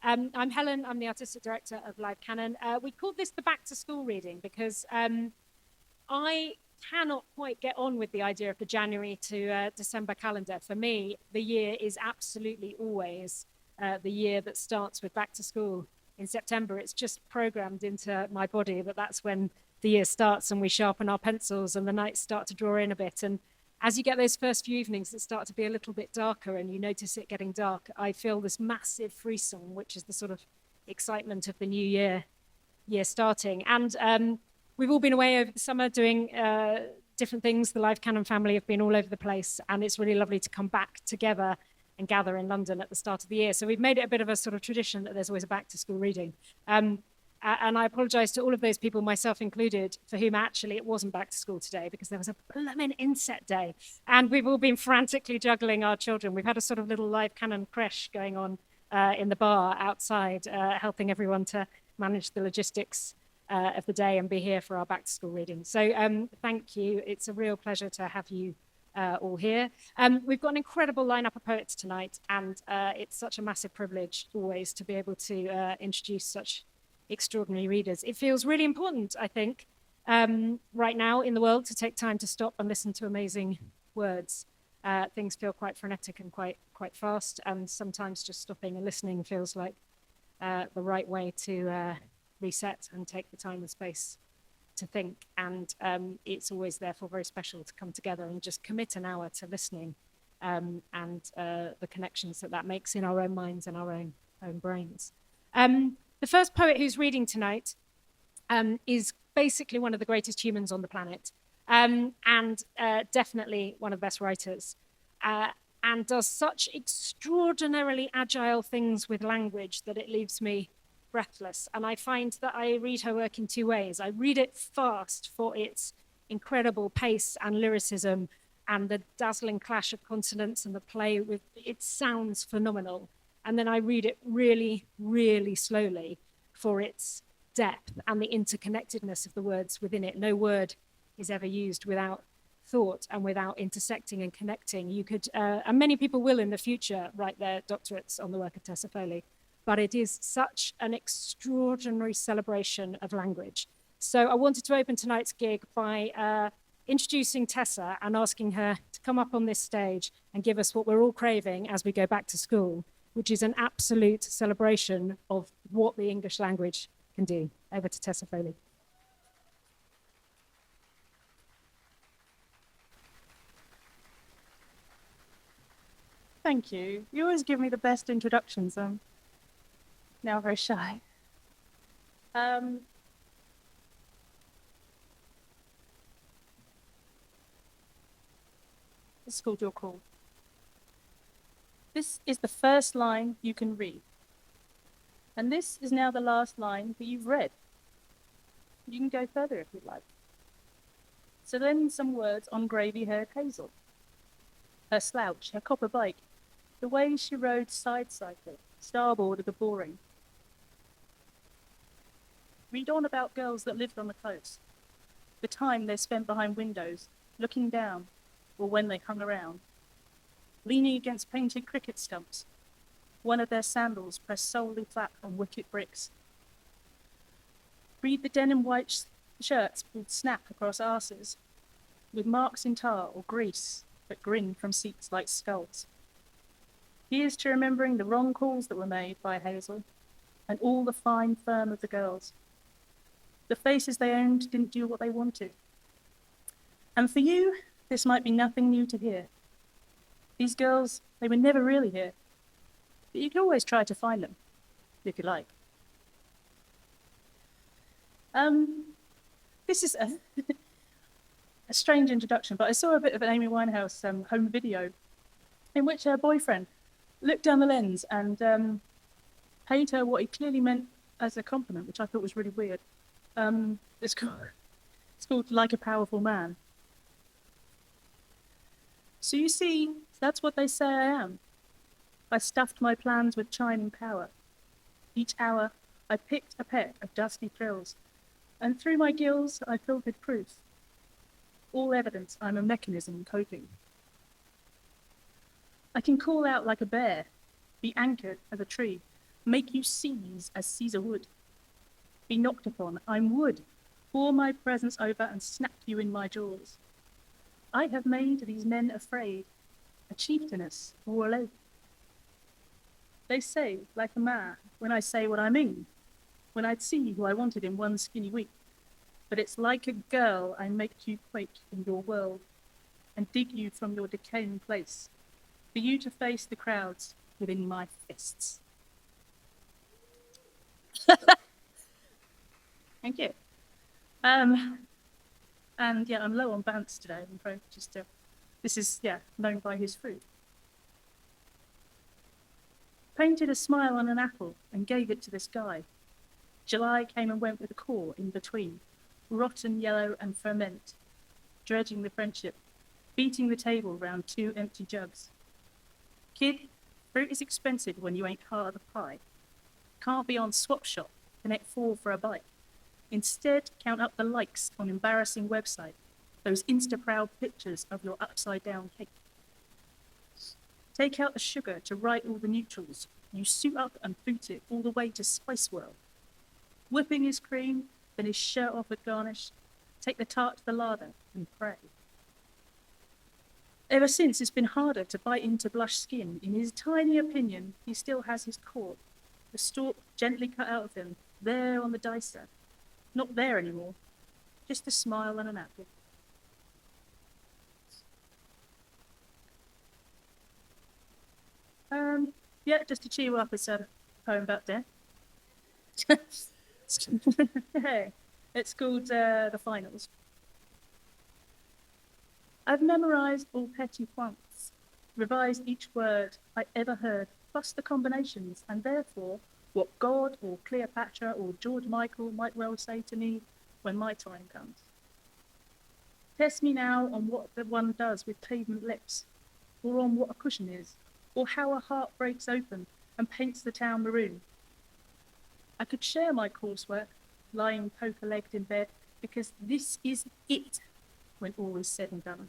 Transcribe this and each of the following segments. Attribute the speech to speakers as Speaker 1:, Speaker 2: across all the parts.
Speaker 1: I'm Helen. I'm the artistic director of Live Canon. We called this the back to school reading because I cannot quite get on with the idea of the January to December calendar. For me, the year is absolutely always the year that starts with back to school in September. It's just programmed into my body that that's when the year starts and we sharpen our pencils and the nights start to draw in a bit. And as you get those first few evenings that start to be a little bit darker and you notice it getting dark, I feel this massive frisson, which is the sort of excitement of the new year starting. And we've all been away over the summer doing different things. The Live Canon family have been all over the place, and it's really lovely to come back together and gather in London at the start of the year. So we've made it a bit of a sort of tradition that there's always a back to school reading. And I apologise to all of those people, myself included, for whom actually it wasn't back to school today because there was a blooming inset day. And we've all been frantically juggling our children. We've had a sort of little Live Canon creche going on in the bar outside, helping everyone to manage the logistics of the day and be here for our back to school reading. So thank you. It's a real pleasure to have you all here. We've got an incredible lineup of poets tonight, and it's such a massive privilege always to be able to introduce such extraordinary readers. It feels really important, I think, right now in the world to take time to stop and listen to amazing words. Things feel quite frenetic and quite fast, and sometimes just stopping and listening feels like the right way to reset and take the time and space to think. And it's always therefore very special to come together and just commit an hour to listening and the connections that makes in our own minds and our own brains. The first poet who's reading tonight is basically one of the greatest humans on the planet, and definitely one of the best writers, and does such extraordinarily agile things with language that it leaves me breathless. And I find that I read her work in two ways. I read it fast for its incredible pace and lyricism and the dazzling clash of consonants and the play with it sounds phenomenal. And then I read it really, really slowly for its depth and the interconnectedness of the words within it. No word is ever used without thought and without intersecting and connecting. You could, and many people will in the future write their doctorates on the work of Tessa Foley, but it is such an extraordinary celebration of language. So I wanted to open tonight's gig by introducing Tessa and asking her to come up on this stage and give us what we're all craving as we go back to school, which is an absolute celebration of what the English language can do. Over to Tessa Foley.
Speaker 2: Thank you. You always give me the best introductions. I'm now very shy. It's called Your Call. This is the first line you can read. And this is now the last line that you've read. You can go further if you'd like. So then some words on gravy-haired Hazel. Her slouch, her copper bike, the way she rode side-cycle, starboard of the boring. Read on about girls that lived on the coast, the time they spent behind windows, looking down, or when they hung around, leaning against painted cricket stumps, one of their sandals pressed solely flat on wicket bricks. Read the denim white shirts pulled snap across arses, with marks in tar or grease that grin from seats like skulls. Here's to remembering the wrong calls that were made by Hazel, and all the fine firm of the girls. The faces they owned didn't do what they wanted. And for you, this might be nothing new to hear. These girls, they were never really here. But you can always try to find them, if you like. This is a strange introduction, but I saw a bit of an Amy Winehouse home video in which her boyfriend looked down the lens and paid her what he clearly meant as a compliment, which I thought was really weird. It's called Like a Powerful Man. So you see, that's what they say I am. I stuffed my plans with shining power. Each hour, I picked a peck of dusty thrills, and through my gills, I filtered proof. All evidence I'm a mechanism coping. I can call out like a bear, be anchored as a tree, make you seize as Caesar would. Be knocked upon, I'm wood, pour my presence over and snap you in my jaws. I have made these men afraid, a chieftainess or a lady. They say, like a man, when I say what I mean, when I'd see who I wanted in one skinny week. But it's like a girl I make you quake in your world and dig you from your decaying place, for you to face the crowds within my fists. Thank you. And yeah, I'm low on bants today, I'm afraid. This is, known by his fruit. Painted a smile on an apple and gave it to this guy. July came and went with a core in between, rotten yellow and ferment, dredging the friendship, beating the table round 2 empty jugs. Kid, fruit is expensive when you ain't part of the pie. Can't be on Swap Shop, connect 4 for a bite. Instead, count up the likes on embarrassing website, those Insta-proud pictures of your upside-down cake. Take out the sugar to write all the neutrals. You suit up and boot it all the way to Spice World. Whipping his cream, then his shirt off with garnish. Take the tart to the larder and pray. Ever since, it's been harder to bite into blush skin. In his tiny opinion, he still has his cord, the stalk gently cut out of him, there on the dicer. Not there anymore, just a smile and an apple. Just to cheer you up, it's a poem about death. It's called The Finals. I've memorized all petty points, revised each word I ever heard, plus the combinations, and therefore what God or Cleopatra or George Michael might well say to me when my time comes. Test me now on what the one does with pavement lips, or on what a cushion is, or how a heart breaks open and paints the town maroon. I could share my coursework, lying poker-legged in bed, because this is it when all is said and done.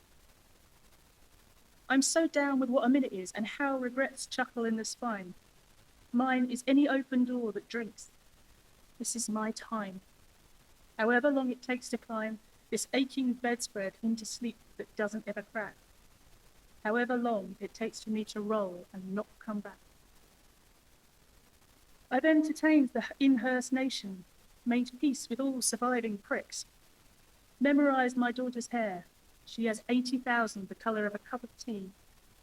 Speaker 2: I'm so down with what a minute is and how regrets chuckle in the spine. Mine is any open door that drinks. This is my time. However long it takes to climb this aching bedspread into sleep that doesn't ever crack. However long it takes for me to roll and not come back. I've entertained the Inhearst nation, made peace with all surviving pricks, memorized my daughter's hair. She has 80,000 the colour of a cup of tea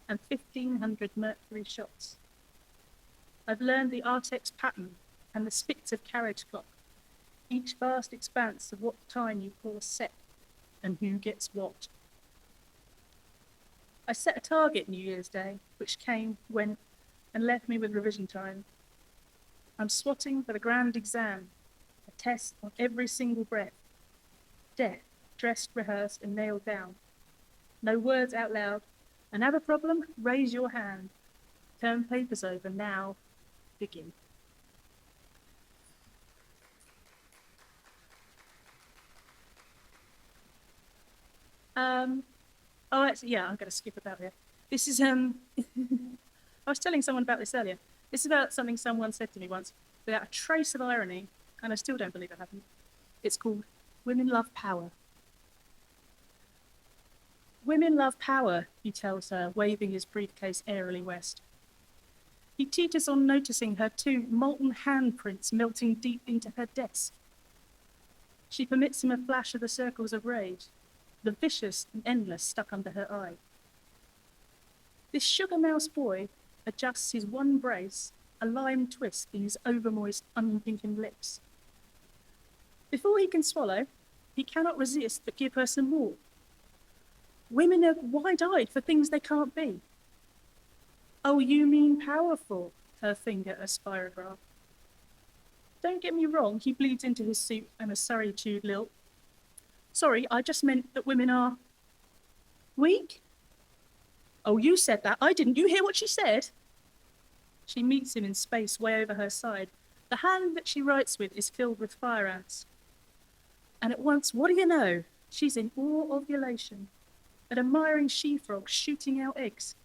Speaker 2: and 1,500 mercury shots. I've learned the Artex pattern and the spits of carriage clock, each vast expanse of what time you call a Sept and who gets what. I set a target New Year's Day, which came, went, and left me with revision time. I'm swatting for the grand exam, a test on every single breath. Death, dressed, rehearsed, and nailed down. No words out loud. And have a problem? Raise your hand. Turn papers over now. Begin. Actually, I'm going to skip about here. This is, I was telling someone about this earlier. This is about something someone said to me once, without a trace of irony, and I still don't believe it happened. It's called Women Love Power. Women love power, he tells her, waving his briefcase airily west. He teeters on noticing her 2 molten handprints melting deep into her desk. She permits him a flash of the circles of rage, the vicious and endless stuck under her eye. This sugar mouse boy adjusts his one brace, a lime twist in his overmoist, unblinking lips. Before he can swallow, he cannot resist but give her some more. Women are wide-eyed for things they can't be. Oh, you mean powerful, her finger a spirograph. Don't get me wrong, he bleeds into his suit and a surrey-chewed lilt. Sorry, I just meant that women are weak. Oh, you said that. I didn't. You hear what she said? She meets him in space way over her side. The hand that she writes with is filled with fire ants. And at once, what do you know? She's in awe ovulation, an admiring she-frog shooting out eggs.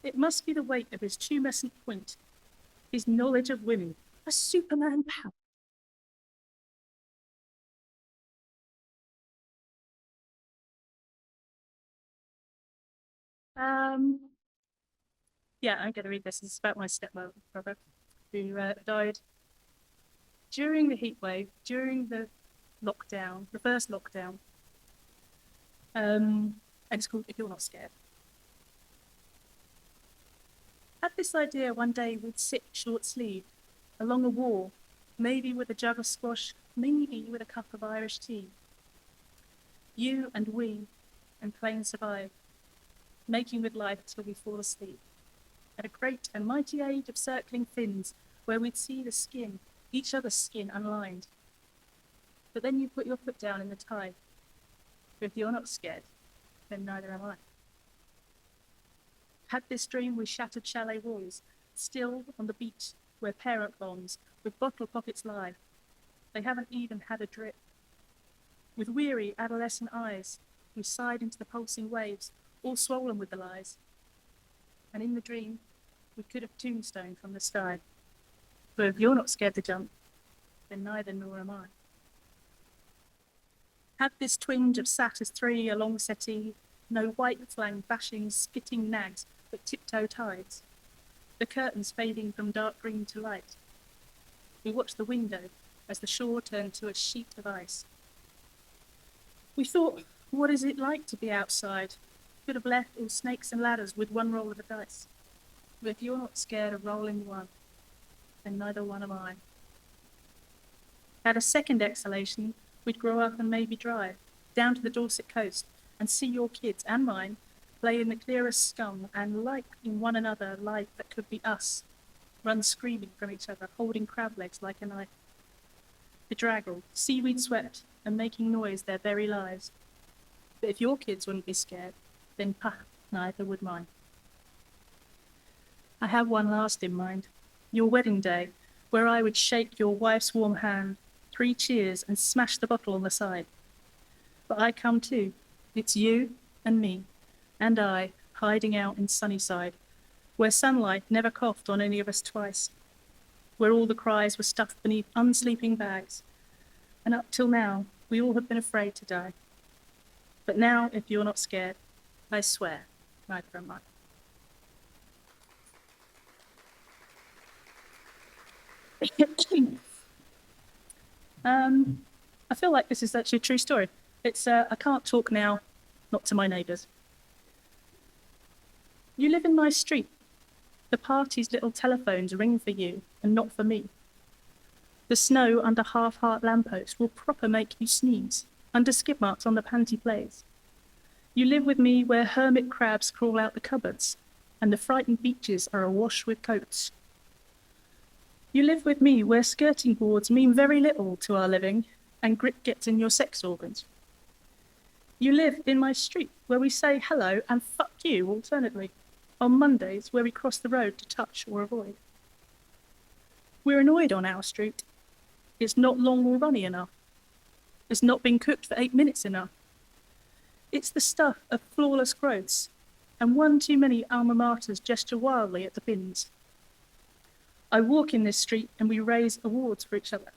Speaker 2: It must be the weight of his tumescent point. his knowledge of women, a Superman power. Yeah, I'm going to read this. It's about my stepmother, brother, who died during the heat wave, during the lockdown, the first lockdown. And it's called If You're Not Scared. Had this idea one day we'd sit short-sleeved along a wall, maybe with a jug of squash, maybe with a cup of Irish tea. You and we, and plain survive, making with life till we fall asleep. At a great and mighty age of circling fins, where we'd see the skin, each other's skin unlined. But then you put your foot down in the tide. But if you're not scared, then neither am I. Had this dream we shattered chalet walls, still on the beach where parent bonds with bottle pockets lie. They haven't even had a drip. With weary adolescent eyes, we sighed into the pulsing waves, all swollen with the lies. And in the dream, we could have tombstone from the sky. But if you're not scared to jump, then neither nor am I. Had this twinge of sat as three along settee, no white flang bashing, spitting nags, but tiptoe tides. The curtains fading from dark green to light. We watched the window as the shore turned to a sheet of ice. We thought, what is it like to be outside? Could have left all snakes and ladders with one roll of the dice. But if you're not scared of rolling one, then neither one am I. At a second exhalation, we'd grow up and maybe drive down to the Dorset coast and see your kids and mine play in the clearest scum and like in one another life that could be us, run screaming from each other, holding crab legs like a knife. Bedraggled, seaweed swept, and making noise their very lives. But if your kids wouldn't be scared, then neither would mine. I have one last in mind, your wedding day, where I would shake your wife's warm hand, 3 cheers, and smash the bottle on the side. But I come too. It's you and me, and I, hiding out in Sunnyside, where sunlight never coughed on any of us twice, where all the cries were stuffed beneath unsleeping bags, and up till now, we all have been afraid to die. But now, if you're not scared, I swear, neither am I. I feel like this is actually a true story. It's, I can't talk now, not to my neighbours. You live in my street. The party's little telephones ring for you, and not for me. The snow under half-heart lamppost will proper make you sneeze, under skid marks on the panty plays. You live with me where hermit crabs crawl out the cupboards, and the frightened beaches are awash with coats. You live with me where skirting boards mean very little to our living, and grit gets in your sex organs. You live in my street where we say hello and fuck you alternately, on Mondays where we cross the road to touch or avoid. We're annoyed on our street. It's not long or runny enough. It's not been cooked for 8 minutes enough. It's the stuff of flawless growths, and one too many alma maters gesture wildly at the bins. I walk in this street and we raise awards for each other.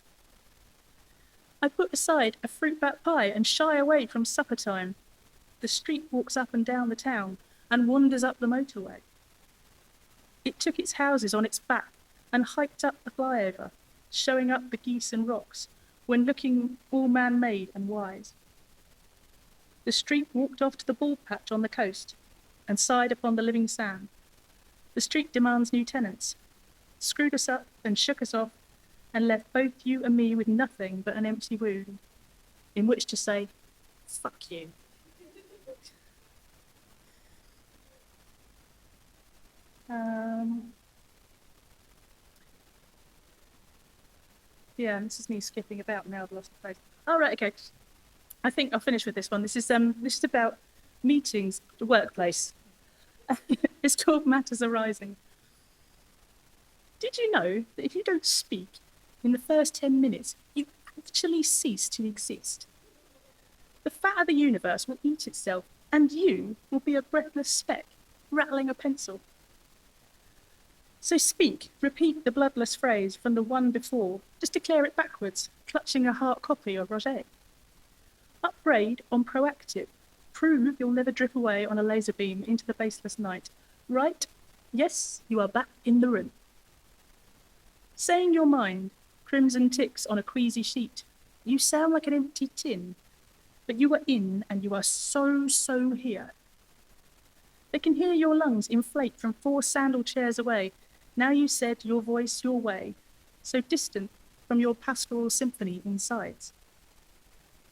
Speaker 2: I put aside a fruit bat pie and shy away from supper time. The street walks up and down the town and wanders up the motorway. It took its houses on its back and hiked up the flyover, showing up the geese and rocks, when looking all man-made and wise. The street walked off to the ball patch on the coast and sighed upon the living sand. The street demands new tenants, screwed us up and shook us off, and left both you and me with nothing but an empty wound, in which to say, fuck you. Yeah, this is me skipping about now. I've lost the place. Oh, right, okay. I think I'll finish with this one. This is about meetings at the workplace. It's called Matters Arising. Did you know that if you don't speak in the first 10 minutes, you actually cease to exist? The fat of the universe will eat itself, and you will be a breathless speck rattling a pencil. So speak, repeat the bloodless phrase from the one before, just declare it backwards, clutching a heart copy of Roger. Upbraid on proactive. Prove you'll never drip away on a laser beam into the baseless night. Right? Yes, you are back in the room. Saying your mind, crimson ticks on a queasy sheet. You sound like an empty tin, but you are in and you are so here. They can hear your lungs inflate from 4 sandal chairs away. Now you said your voice your way, so distant from your pastoral symphony inside.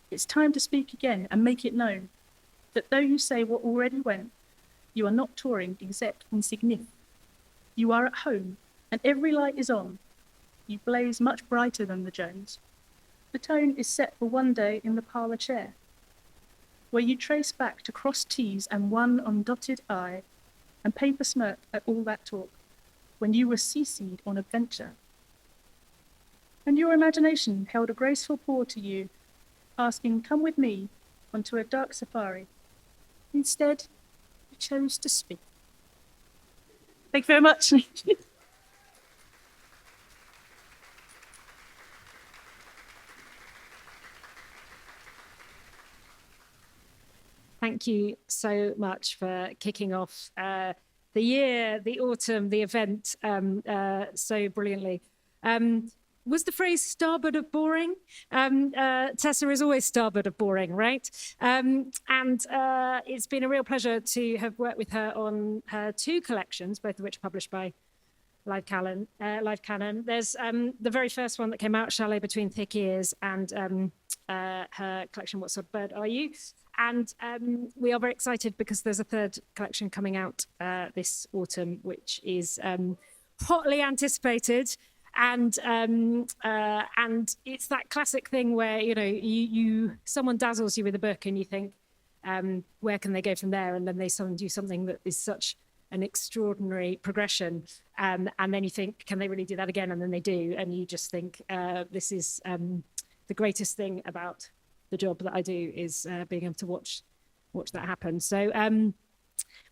Speaker 2: It's time to speak again and make it known that though you say what already went, you are not touring except in signif. You are at home and every light is on. You blaze much brighter than the Jones. The tone is set for one day in the parlour chair, where you trace back to crossed T's and one undotted I, and paper smirk at all that talk, when you were CC'd on adventure. And your imagination held a graceful paw to you, asking, come with me onto a dark safari. Instead, you chose to speak. Thank you very much.
Speaker 1: Thank you so much for kicking off the year, the autumn, the event so brilliantly. Was the phrase starboard of boring? Tessa is always starboard of boring, right? And it's been a real pleasure to have worked with her on her 2 collections, both of which are published by Live Canon. There's the very first one that came out, Chalet Between Thick Ears, and her collection, What Sort of Bird Are You? And we are very excited because there's a 3rd collection coming out this autumn, which is hotly anticipated. And it's that classic thing where, you know, someone dazzles you with a book and you think, where can they go from there? And then they suddenly do something that is such an extraordinary progression. And then you think, can they really do that again? And then they do. And you just think, this is the greatest thing about the job that I do is being able to watch that happen. So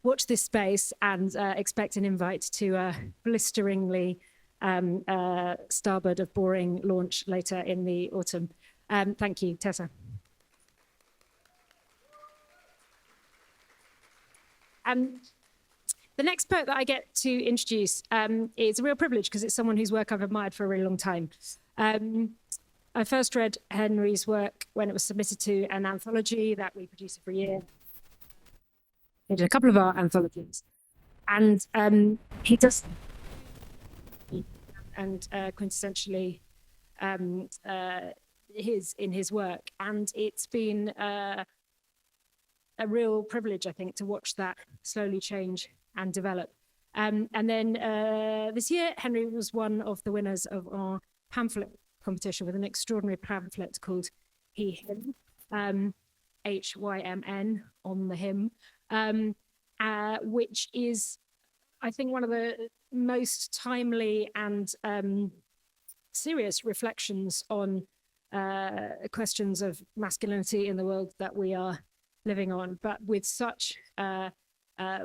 Speaker 1: watch this space and expect an invite to a blisteringly starboard of boring launch later in the autumn. Thank you, Tessa. The next poet that I get to introduce is a real privilege because it's someone whose work I've admired for a really long time. I first read Henry's work when it was submitted to an anthology that we produce every year. He did a couple of art anthologies. And he does, and quintessentially in his work. And it's been a real privilege, I think, to watch that slowly change and develop. And then this year, Henry was one of the winners of our pamphlet competition with an extraordinary pamphlet called He Him, HYMN on the hymn, which is, I think, one of the most timely and serious reflections on questions of masculinity in the world that we are living on, but with such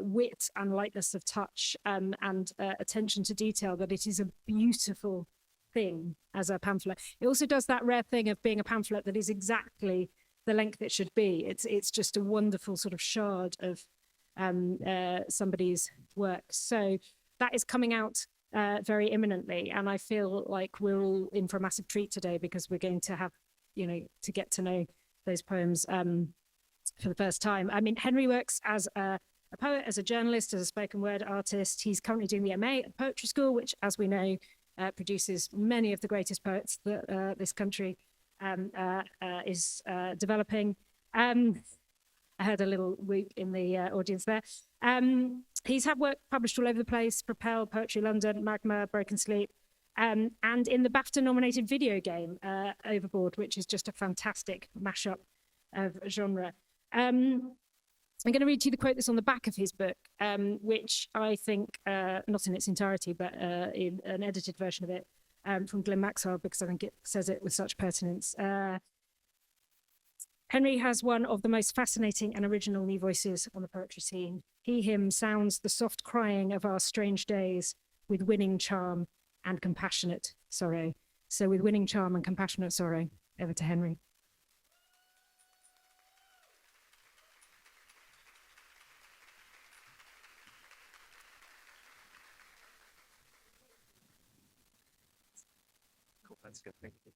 Speaker 1: wit and lightness of touch and attention to detail that it is a beautiful thing as a pamphlet. It also does that rare thing of being a pamphlet that is exactly the length it should be. It's just a wonderful sort of shard of somebody's work. So that is coming out very imminently, and I feel like we're all in for a massive treat today because we're going to have, to get to know those poems for the first time. I mean, Henry works as a poet, as a journalist, as a spoken word artist. He's currently doing the MA at Poetry School, which, as we know, produces many of the greatest poets that this country is developing. I heard a little whoop in the audience there. He's had work published all over the place: Propel, Poetry London, Magma, Broken Sleep, and in the BAFTA-nominated video game, Overboard, which is just a fantastic mashup of genre. I'm going to read you the quote that's on the back of his book, which I think, not in its entirety, but in an edited version of it, from Glyn Maxwell, because I think it says it with such pertinence. Henry has one of the most fascinating and original new voices on the poetry scene. He, him, sounds the soft crying of our strange days, with winning charm and compassionate sorrow. So with winning charm and compassionate sorrow, over to Henry.
Speaker 3: Cool, that's good, thank you.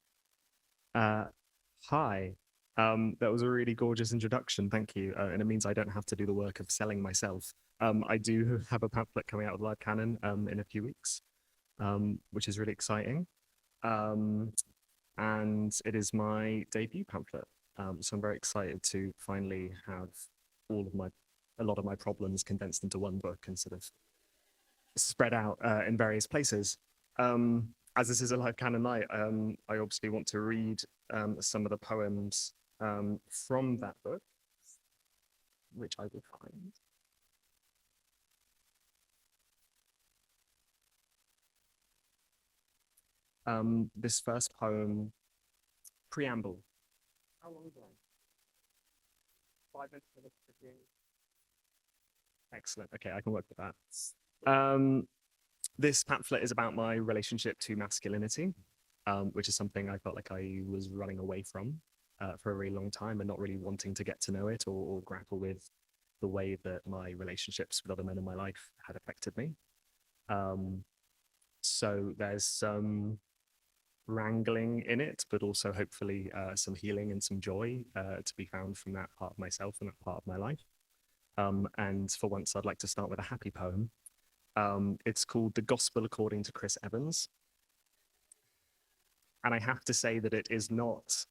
Speaker 3: Hi, that was a really gorgeous introduction, thank you. And it means I don't have to do the work of selling myself. I do have a pamphlet coming out with Live Canon in a few weeks, which is really exciting. And it is my debut pamphlet. So I'm very excited to finally have a lot of my problems condensed into one book and sort of spread out in various places. As this is a Live Canon night, I obviously want to read some of the poems from that book, which I will find. This first poem, Preamble. How long is that? 5 minutes. Excellent. Okay, I can work with that. This pamphlet is about my relationship to masculinity, which is something I felt like I was running away from for a really long time and not really wanting to get to know it or grapple with the way that my relationships with other men in my life had affected me. So there's some wrangling in it, but also hopefully some healing and some joy to be found from that part of myself and that part of my life. And for once, I'd like to start with a happy poem. It's called The Gospel According to Chris Evans. And I have to say that it is not,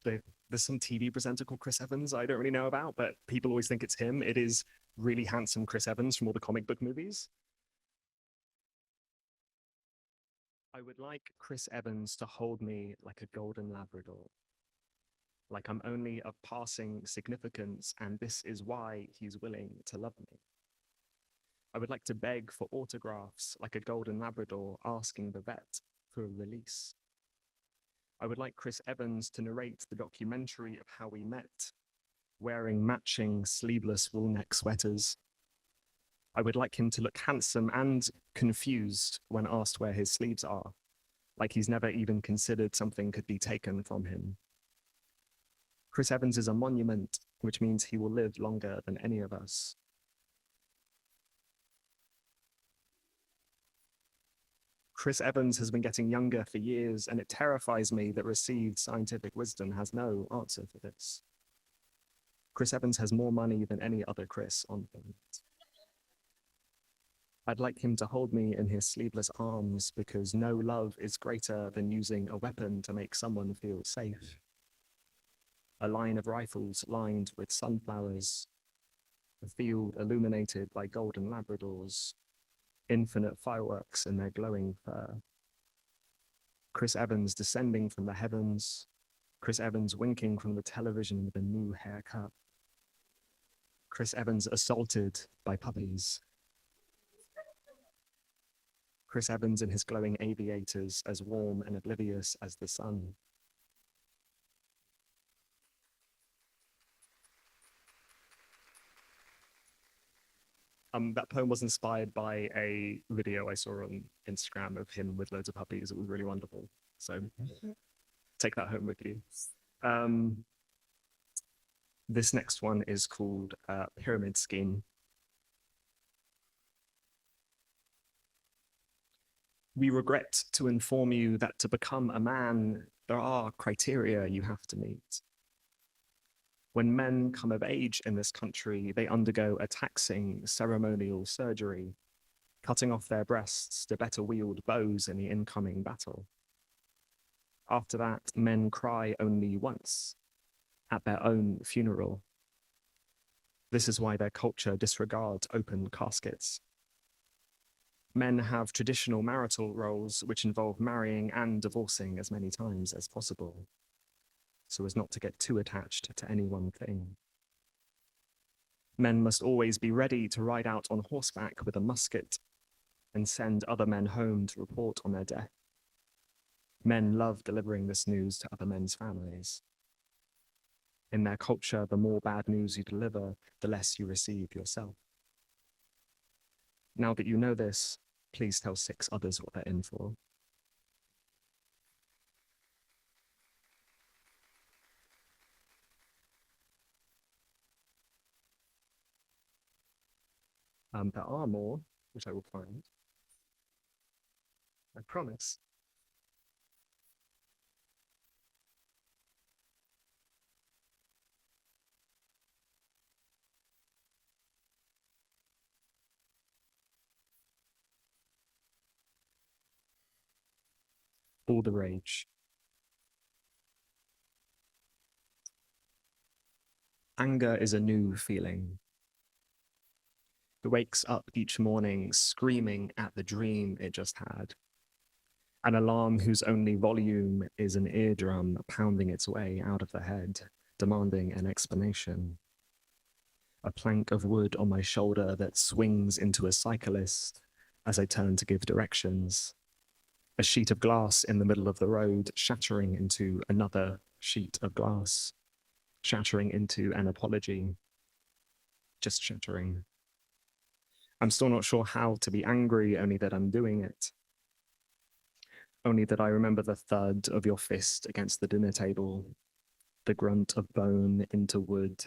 Speaker 3: there's some TV presenter called Chris Evans I don't really know about, but people always think it's him. It is really handsome Chris Evans from all the comic book movies. I would like Chris Evans to hold me like a golden Labrador, like I'm only of passing significance, and this is why he's willing to love me. I would like to beg for autographs like a golden Labrador asking the vet for a release. I would like Chris Evans to narrate the documentary of how we met, wearing matching sleeveless wool neck sweaters. I would like him to look handsome and confused when asked where his sleeves are, like he's never even considered something could be taken from him. Chris Evans is a monument, which means he will live longer than any of us. Chris Evans has been getting younger for years, and it terrifies me that received scientific wisdom has no answer for this. Chris Evans has more money than any other Chris on the planet. I'd like him to hold me in his sleeveless arms because no love is greater than using a weapon to make someone feel safe. A line of rifles lined with sunflowers, a field illuminated by golden Labradors, infinite fireworks in their glowing fur. Chris Evans descending from the heavens, Chris Evans winking from the television with a new haircut. Chris Evans assaulted by puppies. Chris Evans in his glowing aviators, as warm and oblivious as the sun. That poem was inspired by a video I saw on Instagram of him with loads of puppies. It was really wonderful. So take that home with you. This next one is called Pyramid Scheme. We regret to inform you that to become a man, there are criteria you have to meet. When men come of age in this country, they undergo a taxing ceremonial surgery, cutting off their breasts to better wield bows in the incoming battle. After that, men cry only once, at their own funeral. This is why their culture disregards open caskets. Men have traditional marital roles which involve marrying and divorcing as many times as possible, so as not to get too attached to any one thing. Men must always be ready to ride out on horseback with a musket and send other men home to report on their death. Men love delivering this news to other men's families. In their culture, the more bad news you deliver, the less you receive yourself. Now that you know this, Please tell 6 others what they're in for. There are more, which I will find. I promise. All the rage. Anger is a new feeling. It wakes up each morning screaming at the dream it just had. An alarm whose only volume is an eardrum pounding its way out of the head, demanding an explanation. A plank of wood on my shoulder that swings into a cyclist as I turn to give directions. A sheet of glass in the middle of the road shattering into another sheet of glass, shattering into an apology, just shattering. I'm still not sure how to be angry, only that I'm doing it. Only that I remember the thud of your fist against the dinner table, the grunt of bone into wood,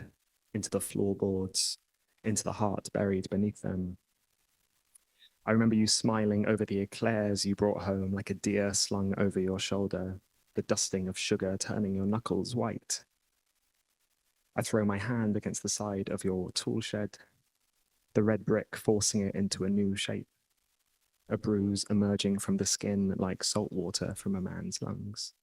Speaker 3: into the floorboards, into the heart buried beneath them. I remember you smiling over the eclairs you brought home like a deer slung over your shoulder, the dusting of sugar turning your knuckles white. I throw my hand against the side of your tool shed, the red brick forcing it into a new shape, a bruise emerging from the skin like salt water from a man's lungs.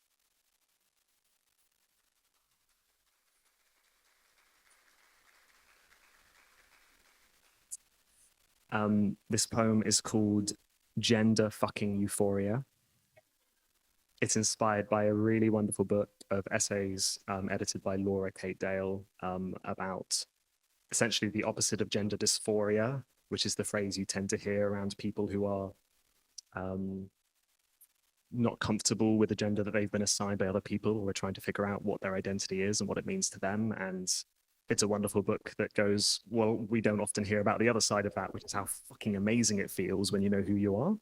Speaker 3: This poem is called Gender Fucking Euphoria. It's inspired by a really wonderful book of essays edited by Laura Kate Dale about essentially the opposite of gender dysphoria, which is the phrase you tend to hear around people who are not comfortable with the gender that they've been assigned by other people, or are trying to figure out what their identity is and what it means to them. And it's a wonderful book that goes, well, we don't often hear about the other side of that, which is how fucking amazing it feels when you know who you are.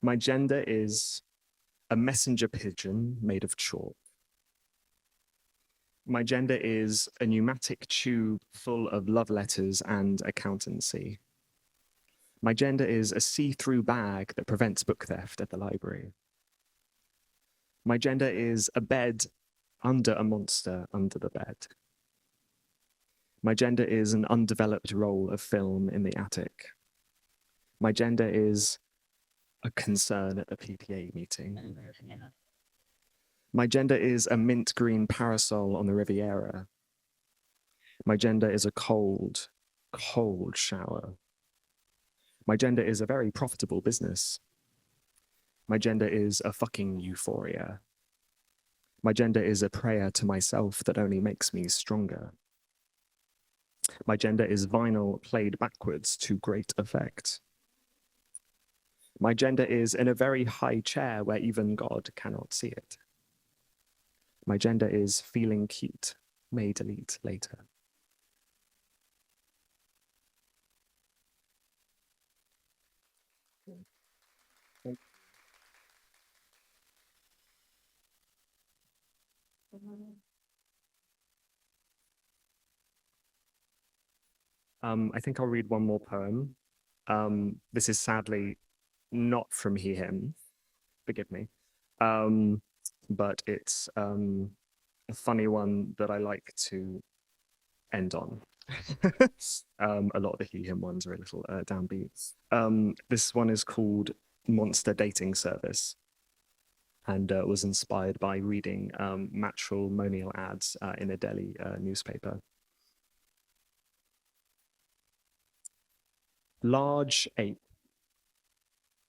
Speaker 3: My gender is a messenger pigeon made of chalk. My gender is a pneumatic tube full of love letters and accountancy. My gender is a see-through bag that prevents book theft at the library. My gender is a bed under a monster under the bed. My gender is an undeveloped roll of film in the attic. My gender is a concern at the PTA meeting. My gender is a mint green parasol on the Riviera. My gender is a cold, cold shower. My gender is a very profitable business. My gender is a fucking euphoria. My gender is a prayer to myself that only makes me stronger. My gender is vinyl played backwards to great effect. My gender is in a very high chair where even God cannot see it. My gender is feeling cute, may delete later. I think I'll read one more poem. This is sadly not from he, him, forgive me. But it's a funny one that I like to end on. A lot of the he, him ones are a little downbeat. This one is called Monster Dating Service, and was inspired by reading matrimonial ads in a Delhi newspaper. Large ape,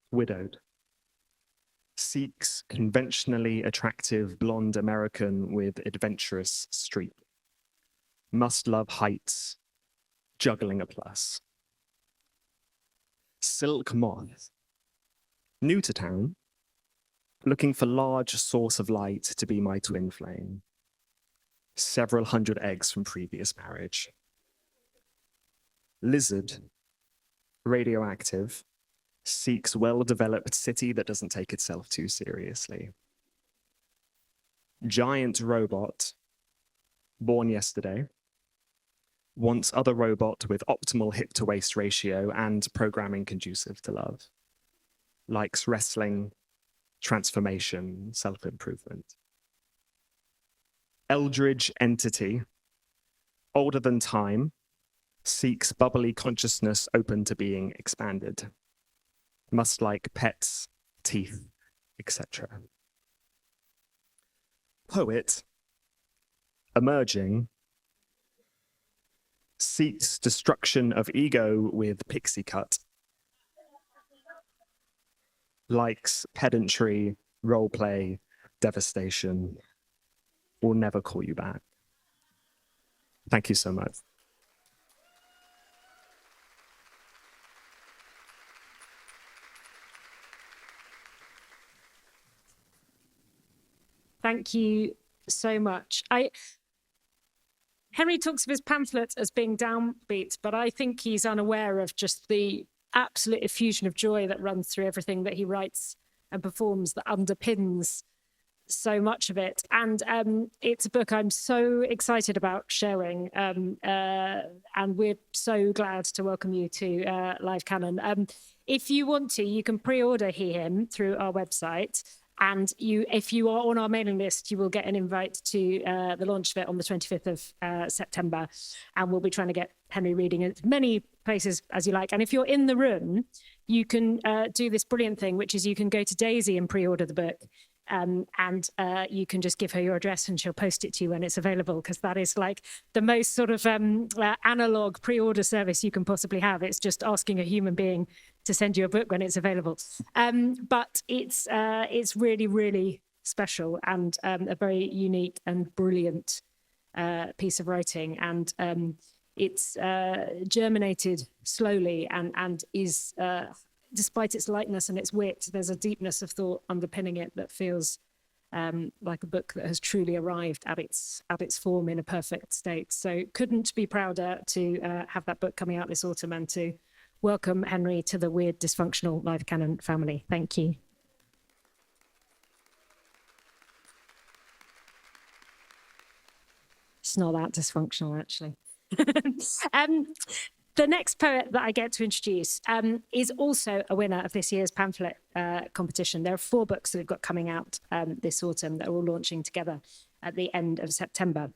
Speaker 3: widowed, seeks conventionally attractive blonde American with adventurous streak. Must love heights, juggling a plus. Silk moth, new to town, looking for large source of light to be my twin flame. Several hundred eggs from previous marriage. Lizard, radioactive, seeks well-developed city that doesn't take itself too seriously. Giant robot, born yesterday, wants other robot with optimal hip-to-waist ratio and programming conducive to love. Likes wrestling, transformation, self-improvement. Eldridge entity, older than time, seeks bubbly consciousness open to being expanded. Must like pets, teeth, etc. Poet, emerging, seeks destruction of ego with pixie cut. Likes pedantry, roleplay, devastation. Will never call you back. Thank you so much.
Speaker 1: Thank you so much. Henry talks of his pamphlet as being downbeat, but I think he's unaware of just the absolute effusion of joy that runs through everything that he writes and performs that underpins so much of it. And it's a book I'm so excited about sharing. And we're so glad to welcome you to Live Canon. If you want to, you can pre-order him through our website. And if you are on our mailing list, you will get an invite to the launch of it on the 25th of September. And we'll be trying to get Henry reading as many places as you like. And if you're in the room, you can do this brilliant thing, which is you can go to Daisy and pre-order the book. And you can just give her your address and she'll post it to you when it's available, because that is like the most sort of analog pre-order service you can possibly have. It's just asking a human being to send you a book when it's available. But it's really, really special and a very unique and brilliant piece of writing. And it's germinated slowly and is... despite its lightness and its wit, there's a deepness of thought underpinning it that feels like a book that has truly arrived at its form in a perfect state. So couldn't be prouder to have that book coming out this autumn and to welcome Henry to the weird, dysfunctional Live Canon family. Thank you. It's not that dysfunctional, actually. The next poet that I get to introduce is also a winner of this year's pamphlet competition. There are 4 books that we've got coming out this autumn that are all launching together at the end of September.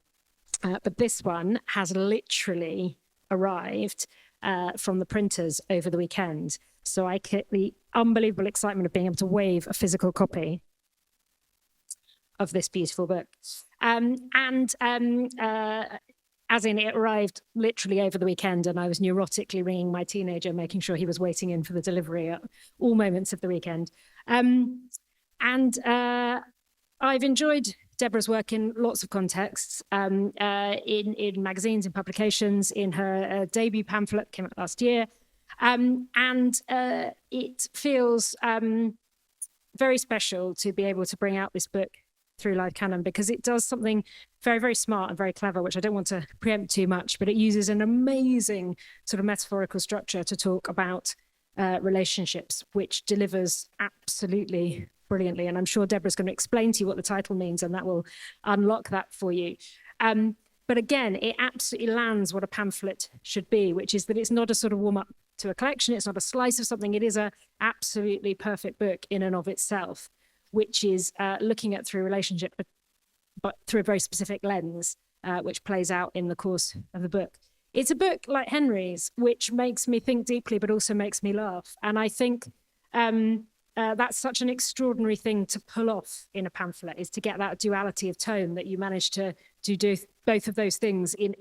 Speaker 1: But this one has literally arrived from the printers over the weekend. So I get the unbelievable excitement of being able to wave a physical copy of this beautiful book. As in, it arrived literally over the weekend, and I was neurotically ringing my teenager, making sure he was waiting in for the delivery at all moments of the weekend. I've enjoyed Deborah's work in lots of contexts, in magazines, in publications, in her debut pamphlet, came out last year. It feels very special to be able to bring out this book through Live Canon, because it does something very, very smart and very clever, which I don't want to preempt too much, but it uses an amazing sort of metaphorical structure to talk about relationships, which delivers absolutely brilliantly. And I'm sure Deborah's going to explain to you what the title means, and that will unlock that for you. But again, it absolutely lands what a pamphlet should be, which is that it's not a sort of warm-up to a collection. It's not a slice of something. It is a absolutely perfect book in and of itself, which is looking at through relationship, but through a very specific lens, which plays out in the course of the book. It's a book like Henry's, which makes me think deeply, but also makes me laugh. And I think that's such an extraordinary thing to pull off in a pamphlet, is to get that duality of tone, that you manage to do both of those things in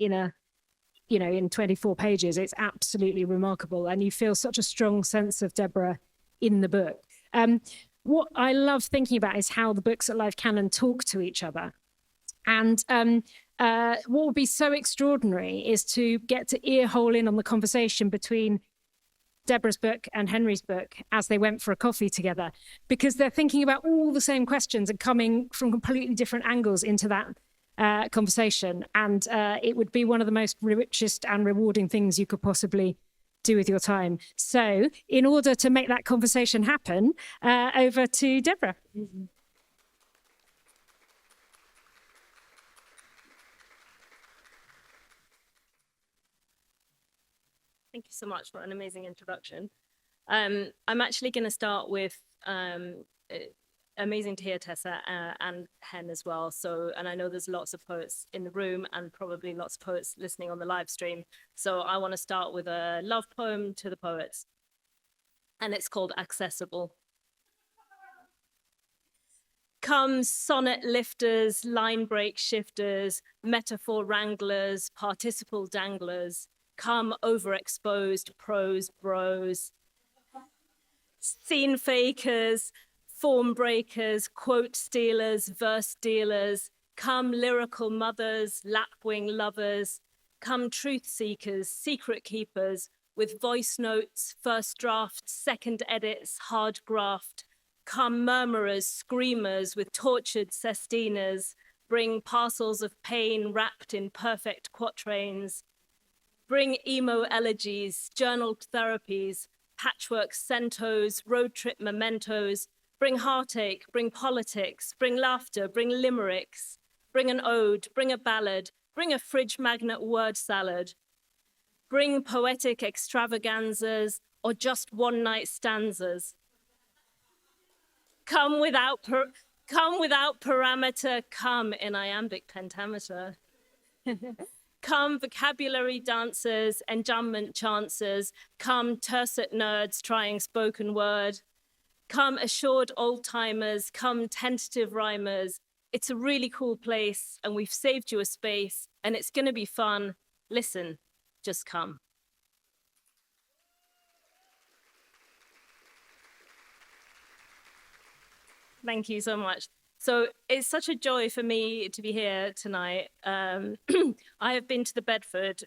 Speaker 1: 24 pages. It's absolutely remarkable. And you feel such a strong sense of Deborah in the book. What I love thinking about is how the books at Live Canon talk to each other. And what would be so extraordinary is to get to ear hole in on the conversation between Deborah's book and Henry's book as they went for a coffee together, because they're thinking about all the same questions and coming from completely different angles into that conversation. And it would be one of the most richest and rewarding things you could possibly do with your time. So in order to make that conversation happen, over to Deborah.
Speaker 4: Thank you so much for an amazing introduction. I'm actually going to start with amazing to hear Tessa and Hen as well. So, and I know there's lots of poets in the room and probably lots of poets listening on the live stream. So I want to start with a love poem to the poets. And it's called Accessible. Come sonnet lifters, line break shifters, metaphor wranglers, participle danglers. Come overexposed prose bros. Scene fakers, form breakers, quote stealers, verse dealers. Come lyrical mothers, lapwing lovers. Come truth seekers, secret keepers, with voice notes, first drafts, second edits, hard graft. Come murmurers, screamers with tortured sestinas. Bring parcels of pain wrapped in perfect quatrains. Bring emo elegies, journaled therapies, patchwork centos, road trip mementos. Bring heartache, bring politics, bring laughter, bring limericks. Bring an ode, bring a ballad, bring a fridge magnet word salad. Bring poetic extravaganzas or just one night stanzas. Come without parameter, come in iambic pentameter. Come vocabulary dancers, enjambment chancers, come tercet nerds trying spoken word. Come assured old timers, come tentative rhymers. It's a really cool place and we've saved you a space and it's gonna be fun. Listen, just come. Thank you so much. So it's such a joy for me to be here tonight. I have been to the Bedford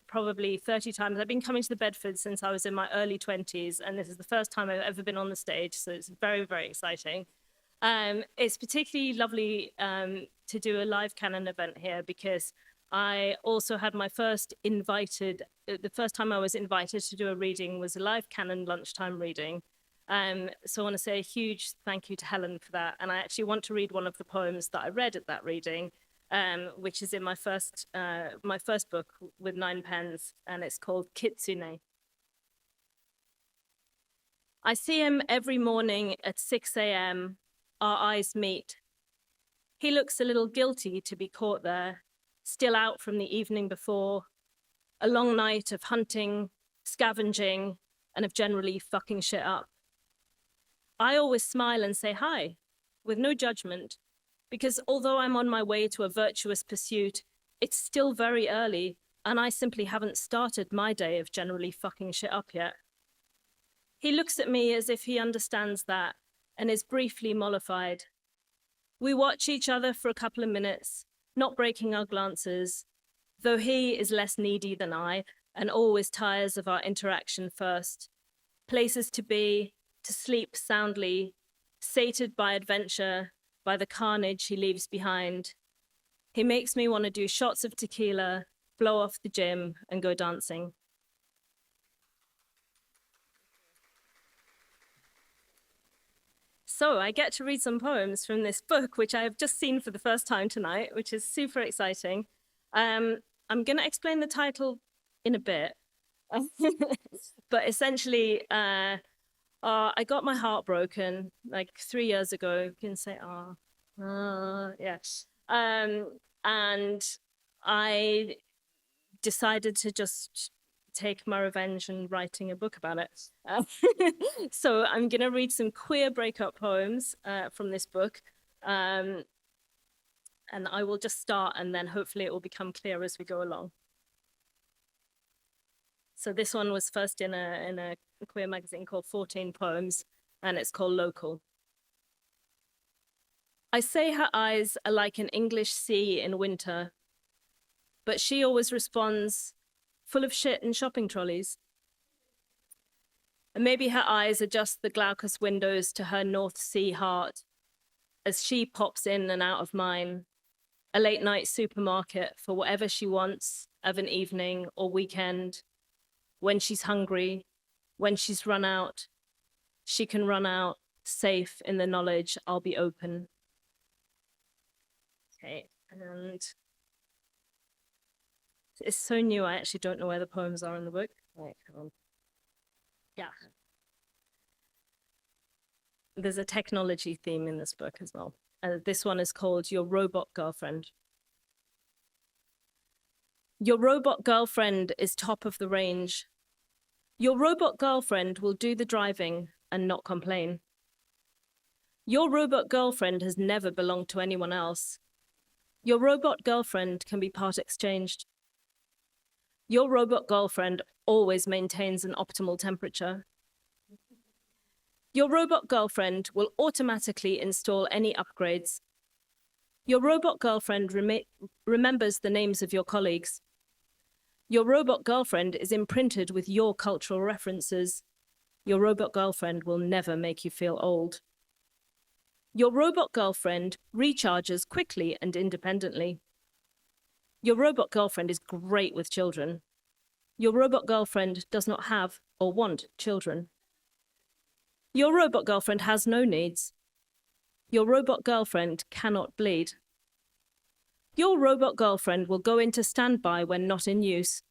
Speaker 4: probably 30 times. I've been coming to the Bedford since I was in my early 20s, and this is the first time I've ever been on the stage, so it's very, very exciting. It's particularly lovely to do a live Canon event here because I also had my first the first time I was invited to do a reading was a live Canon lunchtime reading. So I want to say a huge thank you to Helen for that. And I actually want to read one of the poems that I read at that reading, which is in my first book with 9 pens, and it's called Kitsune. I see him every morning at 6 a.m. Our eyes meet. He looks a little guilty to be caught there, still out from the evening before, a long night of hunting, scavenging, and of generally fucking shit up. I always smile and say hi, with no judgment, because although I'm on my way to a virtuous pursuit, it's still very early, and I simply haven't started my day of generally fucking shit up yet. He looks at me as if he understands that, and is briefly mollified. We watch each other for a couple of minutes, not breaking our glances, though he is less needy than I, and always tires of our interaction first. Places to be, to sleep soundly, sated by adventure, by the carnage he leaves behind. He makes me want to do shots of tequila, blow off the gym, and go dancing. So I get to read some poems from this book, which I have just seen for the first time tonight, which is super exciting. I'm going to explain the title in a bit. But essentially, I got my heart broken like 3 years ago. You can say, yes. And I decided to just take my revenge and writing a book about it. So I'm going to read some queer breakup poems from this book. And I will just start and then hopefully it will become clear as we go along. So this one was first in a queer magazine called 14 Poems, and it's called Local. I say her eyes are like an English sea in winter, but she always responds, full of shit and shopping trolleys. And maybe her eyes are just the glaucous windows to her North Sea heart, as she pops in and out of mine, a late night supermarket for whatever she wants of an evening or weekend. When she's hungry, when she's run out, she can run out safe in the knowledge I'll be open. Okay, and it's so new, I actually don't know where the poems are in the book. Wait, hang on. Yeah. There's a technology theme in this book as well. This one is called Your Robot Girlfriend. Your robot girlfriend is top of the range. Your robot girlfriend will do the driving and not complain. Your robot girlfriend has never belonged to anyone else. Your robot girlfriend can be part exchanged. Your robot girlfriend always maintains an optimal temperature. Your robot girlfriend will automatically install any upgrades. Your robot girlfriend remembers the names of your colleagues. Your robot girlfriend is imprinted with your cultural references. Your robot girlfriend will never make you feel old. Your robot girlfriend recharges quickly and independently. Your robot girlfriend is great with children. Your robot girlfriend does not have or want children. Your robot girlfriend has no needs. Your robot girlfriend cannot bleed. Your robot girlfriend will go into standby when not in use.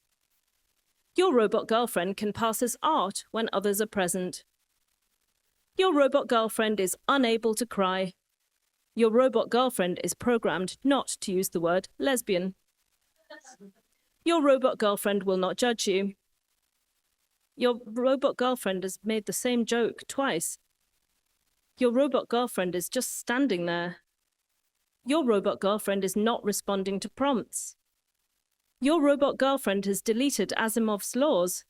Speaker 4: Your robot girlfriend can pass as art when others are present. Your robot girlfriend is unable to cry. Your robot girlfriend is programmed not to use the word lesbian. Your robot girlfriend will not judge you. Your robot girlfriend has made the same joke twice. Your robot girlfriend is just standing there. Your robot girlfriend is not responding to prompts. Your robot girlfriend has deleted Asimov's laws.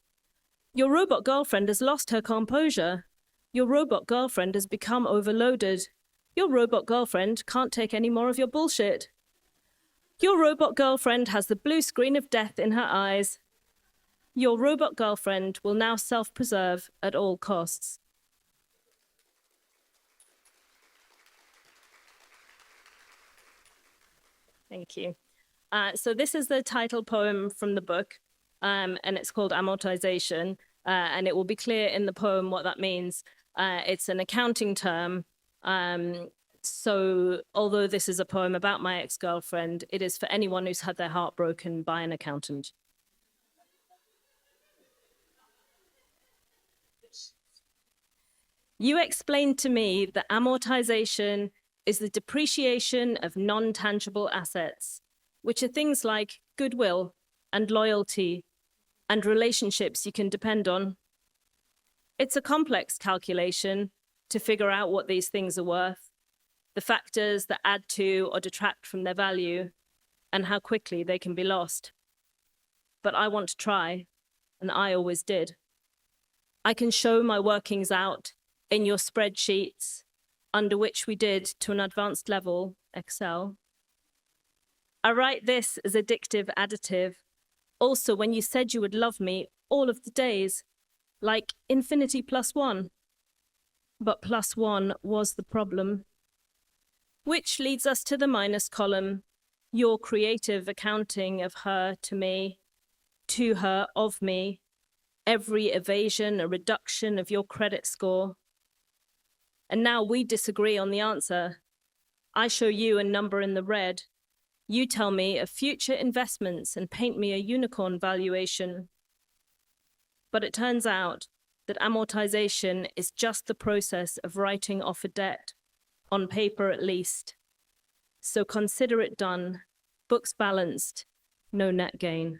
Speaker 4: Your robot girlfriend has lost her composure. Your robot girlfriend has become overloaded. Your robot girlfriend can't take any more of your bullshit. Your robot girlfriend has the blue screen of death in her eyes. Your robot girlfriend will now self-preserve at all costs. Thank you. So this is the title poem from the book, and it's called Amortization, and it will be clear in the poem what that means. It's an accounting term. So although this is a poem about my ex-girlfriend, it is for anyone who's had their heart broken by an accountant. You explained to me that amortization is the depreciation of non-tangible assets, which are things like goodwill and loyalty and relationships you can depend on. It's a complex calculation to figure out what these things are worth, the factors that add to or detract from their value, and how quickly they can be lost. But I want to try, and I always did. I can show my workings out in your spreadsheets, under which we did to an advanced level, Excel. I write this as addictive additive. Also, when you said you would love me all of the days, like infinity plus one. But plus one was the problem. Which leads us to the minus column, your creative accounting of her to me, to her of me, every evasion a reduction of your credit score. And now we disagree on the answer. I show you a number in the red. You tell me of future investments and paint me a unicorn valuation. But it turns out that amortization is just the process of writing off a debt, on paper at least. So consider it done, books balanced, no net gain.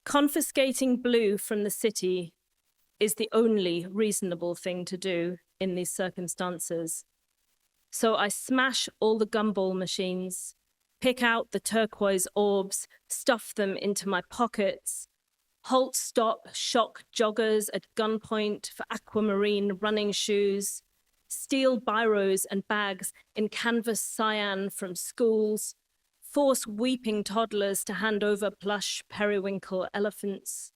Speaker 4: Confiscating blue from the city is the only reasonable thing to do in these circumstances. So I smash all the gumball machines, pick out the turquoise orbs, stuff them into my pockets, halt, stop, shock joggers at gunpoint for aquamarine running shoes, steal biros and bags in canvas cyan from schools, force weeping toddlers to hand over plush periwinkle elephants,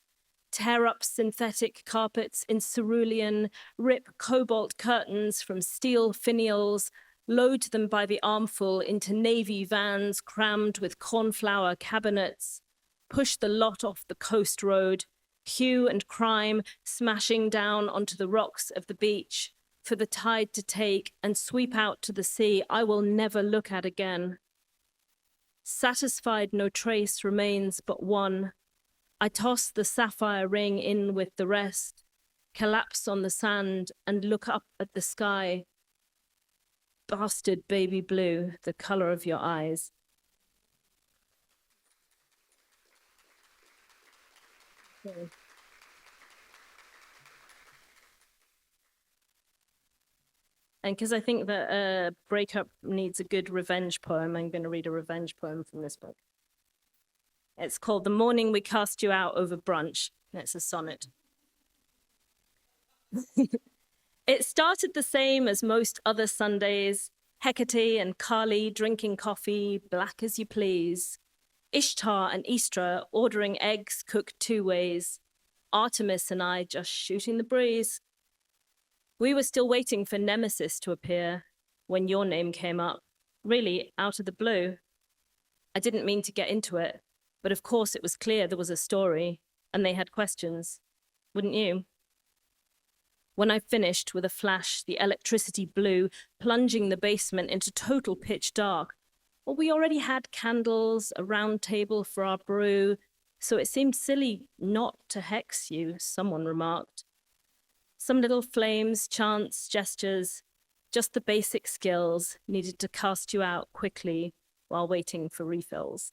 Speaker 4: tear up synthetic carpets in cerulean, rip cobalt curtains from steel finials, load them by the armful into navy vans crammed with cornflower cabinets, push the lot off the coast road, hue and crime smashing down onto the rocks of the beach, for the tide to take and sweep out to the sea I will never look at again. Satisfied no trace remains but one. I toss the sapphire ring in with the rest, collapse on the sand and look up at the sky. Bastard baby blue, the color of your eyes. Okay. And because I think that a breakup needs a good revenge poem, I'm going to read a revenge poem from this book. It's called The Morning We Cast You Out Over Brunch. And it's a sonnet. It started the same as most other Sundays. Hecate and Kali drinking coffee, black as you please. Ishtar and Istra ordering eggs cooked 2 ways. Artemis and I just shooting the breeze. We were still waiting for Nemesis to appear when your name came up, really out of the blue. I didn't mean to get into it, but of course it was clear there was a story, and they had questions. Wouldn't you? When I finished with a flash, the electricity blew, plunging the basement into total pitch dark. Well, we already had candles, a round table for our brew, so it seemed silly not to hex you, someone remarked. Some little flames, chants, gestures, just the basic skills needed to cast you out quickly while waiting for refills.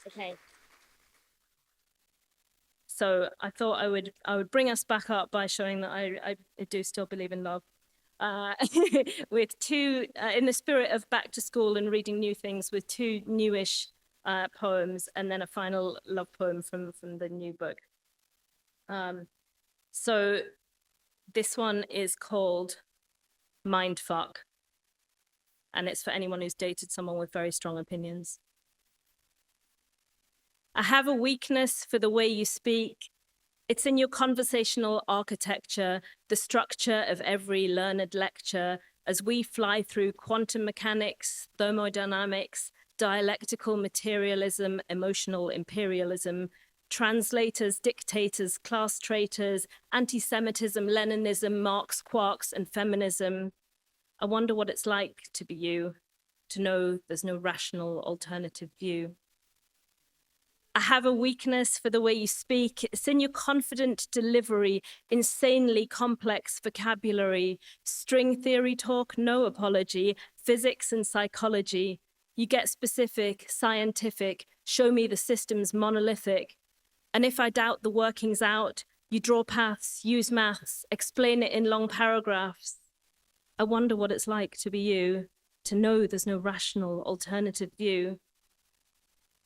Speaker 4: Okay. So I thought I would bring us back up by showing that I do still believe in love. With 2, in the spirit of back to school and reading new things, with 2 newish poems, and then a final love poem from the new book. So this one is called Mindfuck, and it's for anyone who's dated someone with very strong opinions. I have a weakness for the way you speak. It's in your conversational architecture, the structure of every learned lecture, as we fly through quantum mechanics, thermodynamics, dialectical materialism, emotional imperialism, translators, dictators, class traitors, anti-Semitism, Leninism, Marx, quarks, and feminism. I wonder what it's like to be you, to know there's no rational alternative view. I have a weakness for the way you speak. It's in your confident delivery, insanely complex vocabulary, string theory talk, no apology, physics and psychology. You get specific, scientific, show me the system's monolithic. And if I doubt the workings out, you draw paths, use maths, explain it in long paragraphs. I wonder what it's like to be you, to know there's no rational alternative view.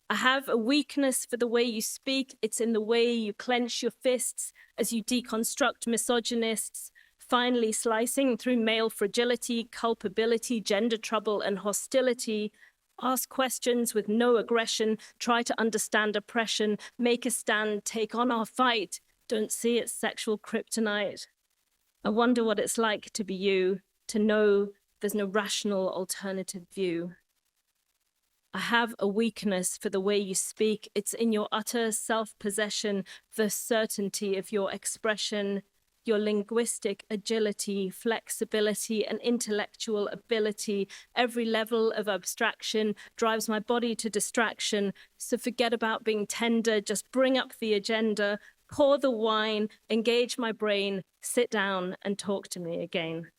Speaker 4: I have a weakness for the way you speak. It's in the way you clench your fists as you deconstruct misogynists, finally slicing through male fragility, culpability, gender trouble, and hostility. Ask questions with no aggression, try to understand oppression, make a stand, take on our fight. Don't see it's sexual kryptonite. I wonder what it's like to be you, to know there's no rational alternative view. I have a weakness for the way you speak. It's in your utter self-possession, the certainty of your expression, your linguistic agility, flexibility, and intellectual ability. Every level of abstraction drives my body to distraction. So forget about being tender, just bring up the agenda, pour the wine, engage my brain, sit down and talk to me again.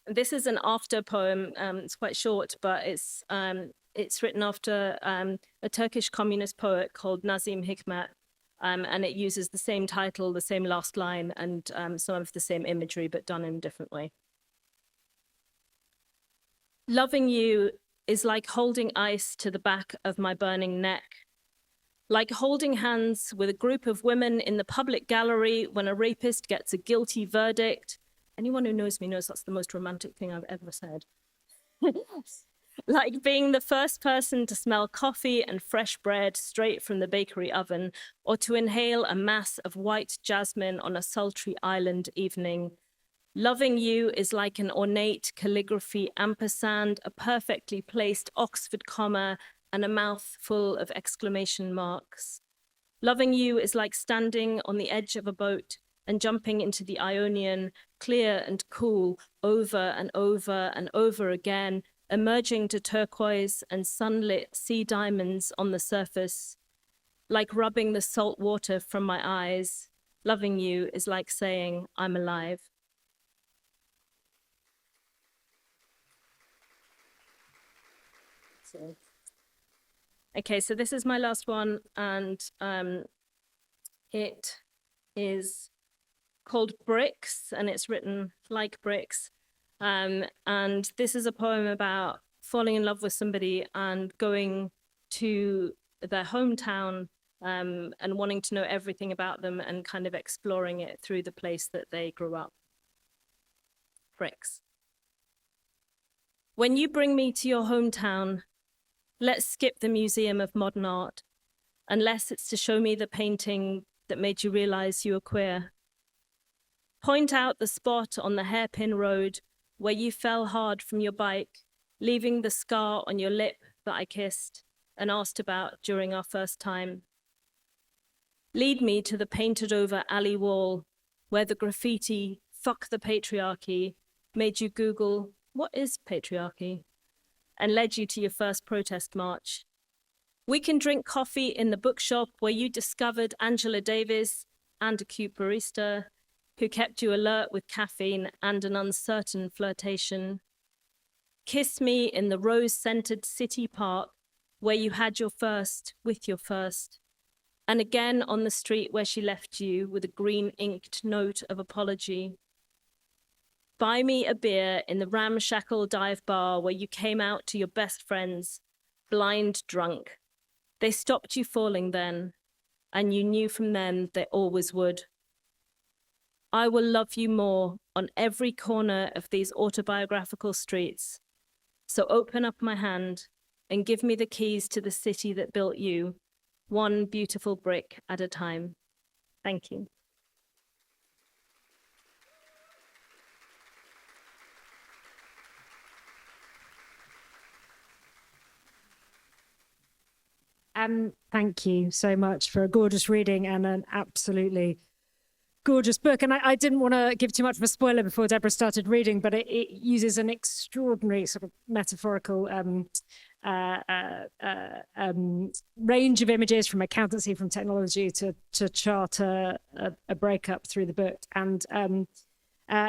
Speaker 4: This is an after poem. It's quite short, but it's written after a Turkish communist poet called Nazim Hikmet, and it uses the same title, the same last line, and some of the same imagery, but done in a different way. Loving you is like holding ice to the back of my burning neck. like holding hands with a group of women in the public gallery when a rapist gets a guilty verdict. Anyone who knows me knows that's the most romantic thing I've ever said. Like being the first person to smell coffee and fresh bread straight from the bakery oven, or to inhale a mass of white jasmine on a sultry island evening. Loving you is like an ornate calligraphy ampersand, a perfectly placed Oxford comma, and a mouth full of exclamation marks. Loving you is like standing on the edge of a boat and jumping into the Ionian, clear and cool, over and over and over again, emerging to turquoise and sunlit sea diamonds on the surface. Like rubbing the salt water from my eyes, loving you is like saying, I'm alive. Okay, so this is my last one, and it is called Bricks, and it's written like bricks. And this is a poem about falling in love with somebody and going to their hometown and wanting to know everything about them and kind of exploring it through the place that they grew up. Bricks. When you bring me to your hometown, let's skip the Museum of Modern Art, unless it's to show me the painting that made you realize you were queer. Point out the spot on the hairpin road where you fell hard from your bike, leaving the scar on your lip that I kissed and asked about during our first time. Lead me to the painted over alley wall where the graffiti, "Fuck the patriarchy," made you Google, what is patriarchy? And led you to your first protest march. We can drink coffee in the bookshop where you discovered Angela Davis and a cute barista who kept you alert with caffeine and an uncertain flirtation. Kiss me in the rose-scented city park where you had your first with your first, and again on the street where she left you with a green-inked note of apology. Buy me a beer in the ramshackle dive bar where you came out to your best friends, blind drunk. They stopped you falling then, and you knew from then they always would. I will love you more on every corner of these autobiographical streets. So open up my hand and give me the keys to the city that built you, one beautiful brick at a time. Thank you.
Speaker 1: Thank you so much for a gorgeous reading and an absolutely gorgeous book. And I didn't want to give too much of a spoiler before Deborah started reading, but it uses an extraordinary sort of metaphorical range of images, from accountancy, from technology, to chart a breakup through the book. And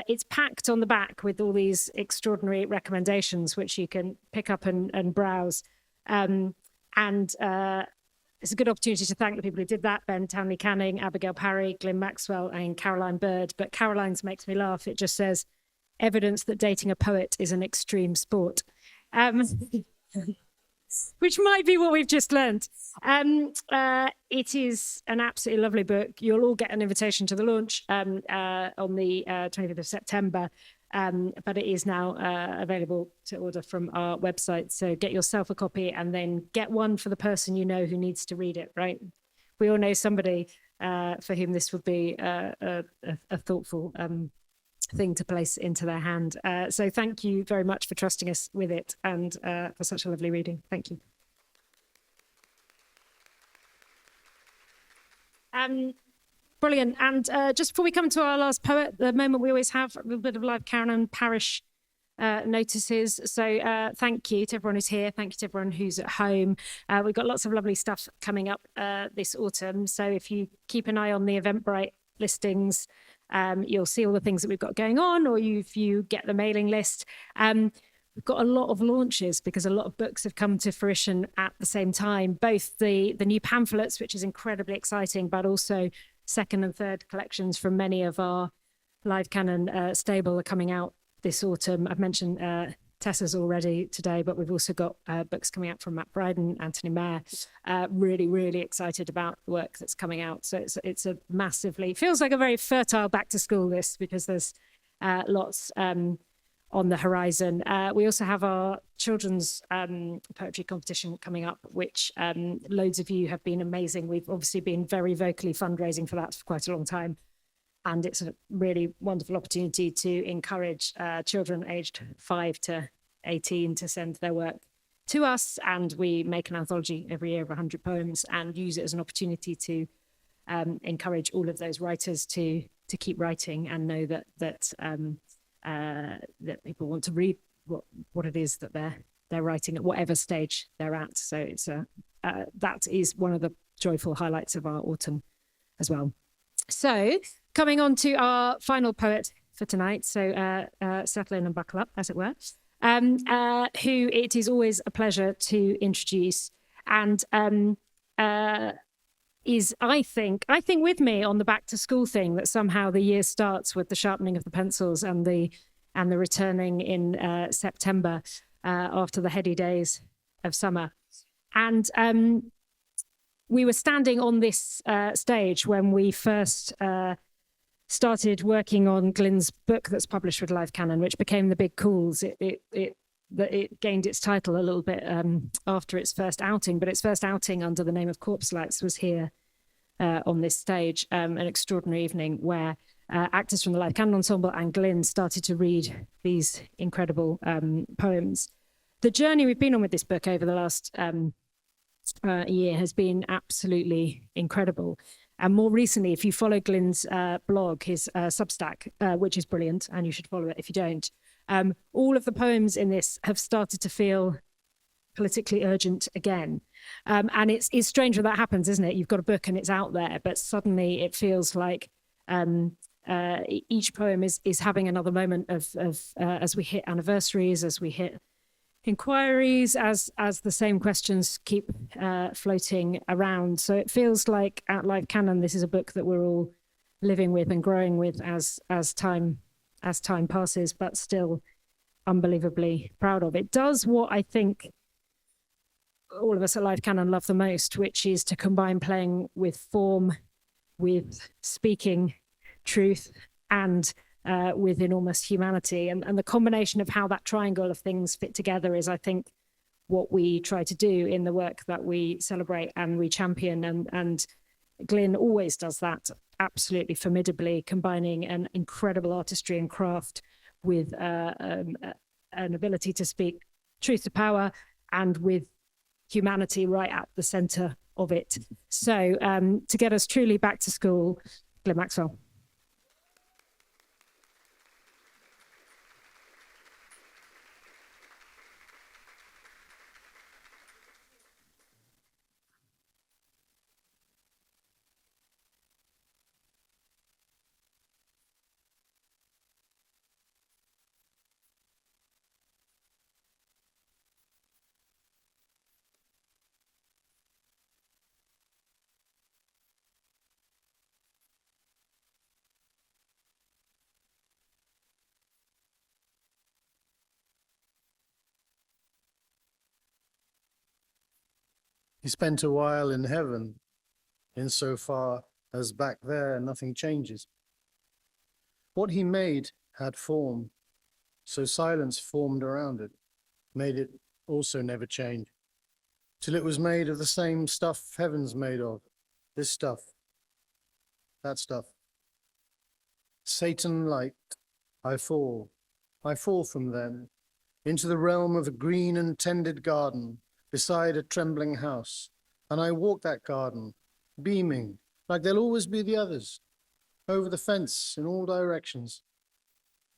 Speaker 1: it's packed on the back with all these extraordinary recommendations, which you can pick up and browse. It's a good opportunity to thank the people who did that: Ben Townley Canning, Abigail Parry, Glyn Maxwell, and Caroline Bird. But Caroline's makes me laugh. It just says, evidence that dating a poet is an extreme sport. Which might be what we've just learned. It is an absolutely lovely book. You'll all get an invitation to the launch on the 25th of September. But it is now available to order from our website. So get yourself a copy and then get one for the person you know who needs to read it, right? We all know somebody for whom this would be a thoughtful thing to place into their hand. So thank you very much for trusting us with it and for such a lovely reading. Thank you. Brilliant. And just before we come to our last poet, the moment we always have a little bit of live Canon parish notices. So thank you to everyone who's here. Thank you to everyone who's at home. We've got lots of lovely stuff coming up this autumn. So if you keep an eye on the Eventbrite listings, you'll see all the things that we've got going on, or if you get the mailing list. We've got a lot of launches because a lot of books have come to fruition at the same time, both the new pamphlets, which is incredibly exciting, but also second and third collections from many of our live Canon stable are coming out this autumn. I've mentioned Tessa's already today, but we've also got books coming out from Matt Bryden, Anthony Mayer. Really, really excited about the work that's coming out. So it's a massively, feels like a very fertile back to school list because there's lots on the horizon. We also have our children's poetry competition coming up, which loads of you have been amazing. We've obviously been very vocally fundraising for that for quite a long time. And it's a really wonderful opportunity to encourage children aged 5 to 18 to send their work to us. And we make an anthology every year of 100 poems and use it as an opportunity to encourage all of those writers to keep writing and know that people want to read what it is that they're writing at whatever stage they're at. So it's that is one of the joyful highlights of our autumn as well. So coming on to our final poet for tonight, so settle in and buckle up, as it were, who it is always a pleasure to introduce, and is, I think with me on the back to school thing, that somehow the year starts with the sharpening of the pencils and the returning in September after the heady days of summer. And we were standing on this stage when we first started working on Glyn's book that's published with Live Canon, which became The Big Calls. It gained its title a little bit after its first outing, but its first outing under the name of Corpse Lights was here on this stage, an extraordinary evening where actors from the Live Canon Ensemble and Glyn started to read these incredible poems. The journey we've been on with this book over the last year has been absolutely incredible. And more recently, if you follow Glyn's blog, his Substack, which is brilliant, and you should follow it if you don't, all of the poems in this have started to feel politically urgent again. And it's strange when that happens, isn't it? You've got a book and it's out there, but suddenly it feels like each poem is having another moment of as we hit anniversaries, as we hit inquiries, as the same questions keep floating around. So it feels like at Live Canon, this is a book that we're all living with and growing with as time passes, but still unbelievably proud of. It does what I think all of us at Live Canon love the most, which is to combine playing with form, with speaking truth, and with enormous humanity. And the combination of how that triangle of things fit together is, I think, what we try to do in the work that we celebrate and we champion. And Glyn always does that absolutely formidably, combining an incredible artistry and craft with an ability to speak truth to power and with humanity right at the center of it. So to get us truly back to school, Glyn Maxwell.
Speaker 5: He spent a while in heaven, insofar as back there nothing changes. What he made had form, so silence formed around it, made it also never change, till it was made of the same stuff heaven's made of, this stuff, that stuff. Satan light, I fall from them, into the realm of a green and tended garden, beside a trembling house, and I walk that garden, beaming, like there'll always be the others, over the fence in all directions.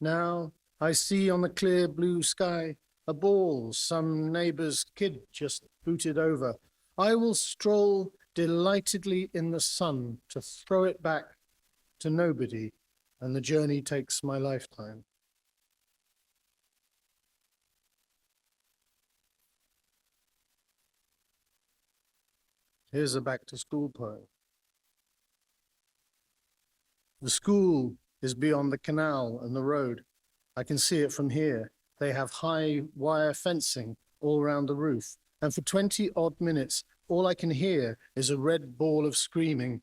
Speaker 5: Now I see on the clear blue sky a ball some neighbor's kid just booted over. I will stroll delightedly in the sun to throw it back to nobody, and the journey takes my lifetime. Here's a back-to-school poem. The school is beyond the canal and the road. I can see it from here, they have high wire fencing all round the roof. And for 20 odd minutes, all I can hear is a red ball of screaming.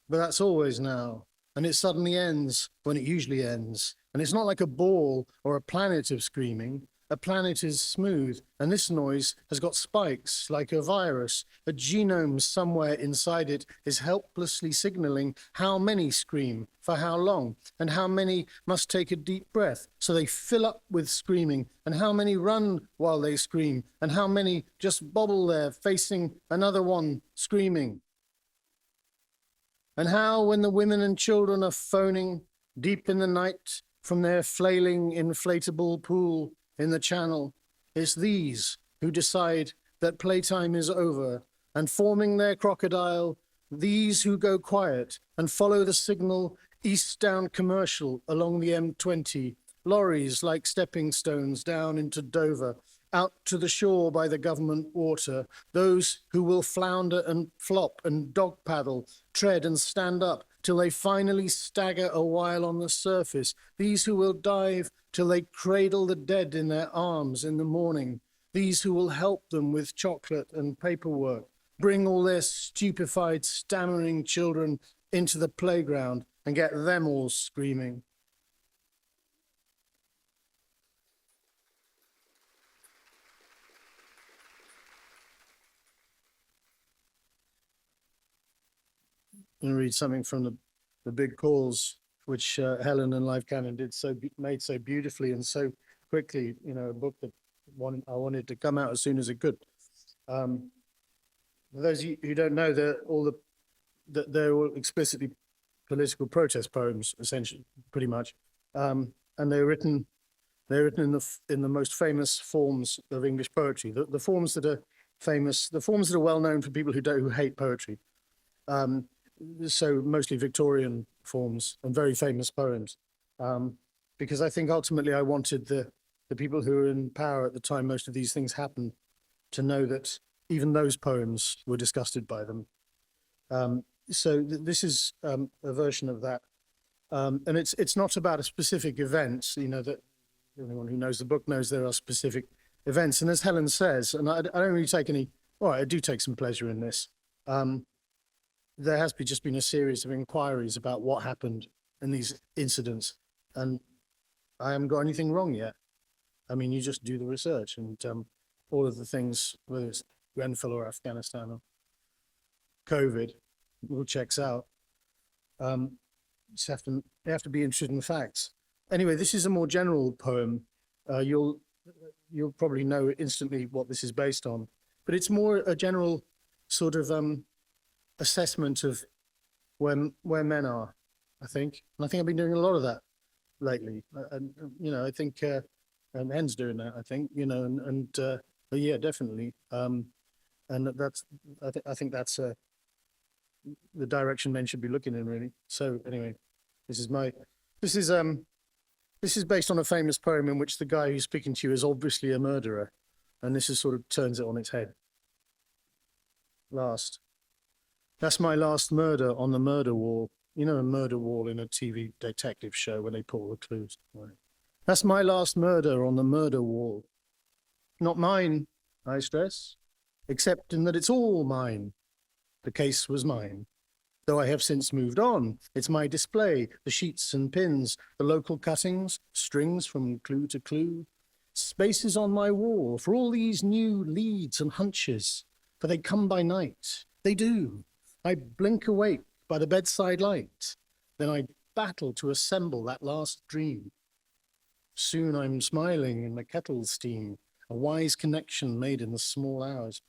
Speaker 5: But that's always now. And it suddenly ends when it usually ends. And it's not like a ball or a planet of screaming. A planet is smooth, and this noise has got spikes like a virus. A genome somewhere inside it is helplessly signaling how many scream, for how long, and how many must take a deep breath so they fill up with screaming, and how many run while they scream, and how many just bobble there facing another one screaming. And how, when the women and children are phoning deep in the night from their flailing inflatable pool in the channel, it's these who decide that playtime is over, and forming their crocodile, these who go quiet and follow the signal eastbound commercial along the M20, lorries like stepping stones down into Dover, out to the shore by the government water, those who will flounder and flop and dog paddle, tread and stand up till they finally stagger a while on the surface, these who will dive till they cradle the dead in their arms in the morning, these who will help them with chocolate and paperwork, bring all their stupefied, stammering children into the playground and get them all screaming. I'm going to read something from the big calls, which Helen and Live Canon made so beautifully and so quickly. You know, a book that I wanted to come out as soon as it could. For those of you who don't know, they're all explicitly political protest poems, essentially, pretty much, and they're written in the most famous forms of English poetry. The forms that are famous, the forms that are well known for people who hate poetry. So mostly Victorian forms and very famous poems, because I think ultimately I wanted the people who were in power at the time most of these things happened to know that even those poems were disgusted by them. This is a version of that, and it's not about a specific event. You know, that anyone who knows the book knows there are specific events, and as Helen says, and I don't really take any. Well, I do take some pleasure in this. There has just been a series of inquiries about what happened in these incidents, and I haven't got anything wrong yet. I mean, you just do the research, and all of the things, whether it's Grenfell or Afghanistan or COVID, all checks out. You have to be interested in the facts. Anyway, this is a more general poem. You'll probably know instantly what this is based on, but it's more a general sort of assessment of where men are, I think. And I think I've been doing a lot of that lately. And you know, I think and Hen's doing that, I think, you know, but yeah, definitely. And that's I think that's the direction men should be looking in, really. So anyway, this is based on a famous poem in which the guy who's speaking to you is obviously a murderer, and this is sort of turns it on its head. That's my last murder on the murder wall. You know, a murder wall in a TV detective show when they put all the clues. Right. That's my last murder on the murder wall. Not mine, I stress, except in that it's all mine. The case was mine. Though I have since moved on, it's my display, the sheets and pins, the local cuttings, strings from clue to clue, spaces on my wall for all these new leads and hunches, for they come by night. They do. I blink awake by the bedside light. Then I battle to assemble that last dream. Soon I'm smiling in the kettle steam, a wise connection made in the small hours.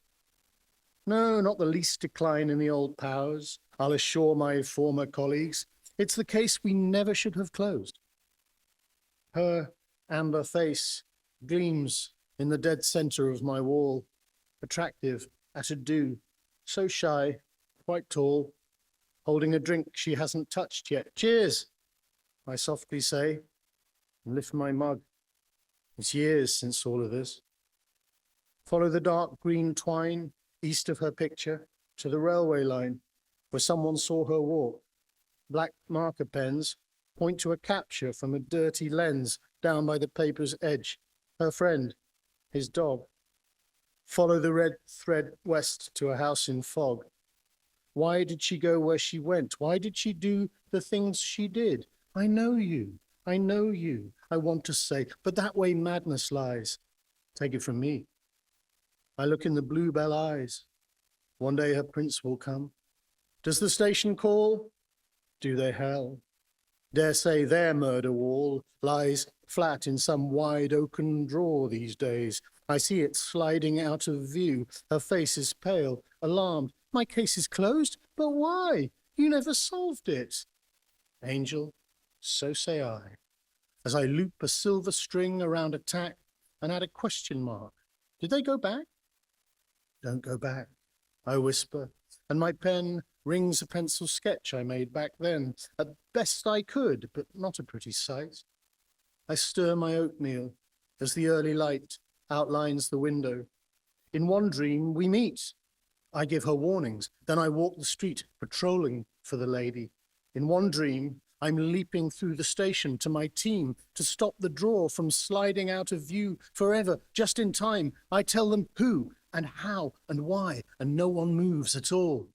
Speaker 5: No, not the least decline in the old powers, I'll assure my former colleagues. It's the case we never should have closed. Her amber face gleams in the dead center of my wall, attractive at a do, so shy, quite tall, holding a drink she hasn't touched yet. Cheers, I softly say, and lift my mug. It's years since all of this. Follow the dark green twine east of her picture to the railway line where someone saw her walk. Black marker pens point to a capture from a dirty lens down by the paper's edge. her friend, his dog. Follow the red thread west to a house in fog. Why did she go where she went? Why did she do the things she did? I know you, I know you, I want to say, but that way madness lies. Take it from me. I look in the bluebell eyes. One day her prince will come. Does the station call? Do they hell? Dare say their murder wall lies flat in some wide oaken drawer these days. I see it sliding out of view. Her face is pale, alarmed. My case is closed, but why? You never solved it. Angel, so say I, as I loop a silver string around a tack and add a question mark. Did they go back? Don't go back, I whisper, and my pen rings a pencil sketch I made back then, at best I could, but not a pretty sight. I stir my oatmeal as the early light outlines the window. In one dream we meet. I give her warnings, then I walk the street patrolling for the lady. In one dream, I'm leaping through the station to my team to stop the drawer from sliding out of view forever, just in time. I tell them who and how and why, and no one moves at all.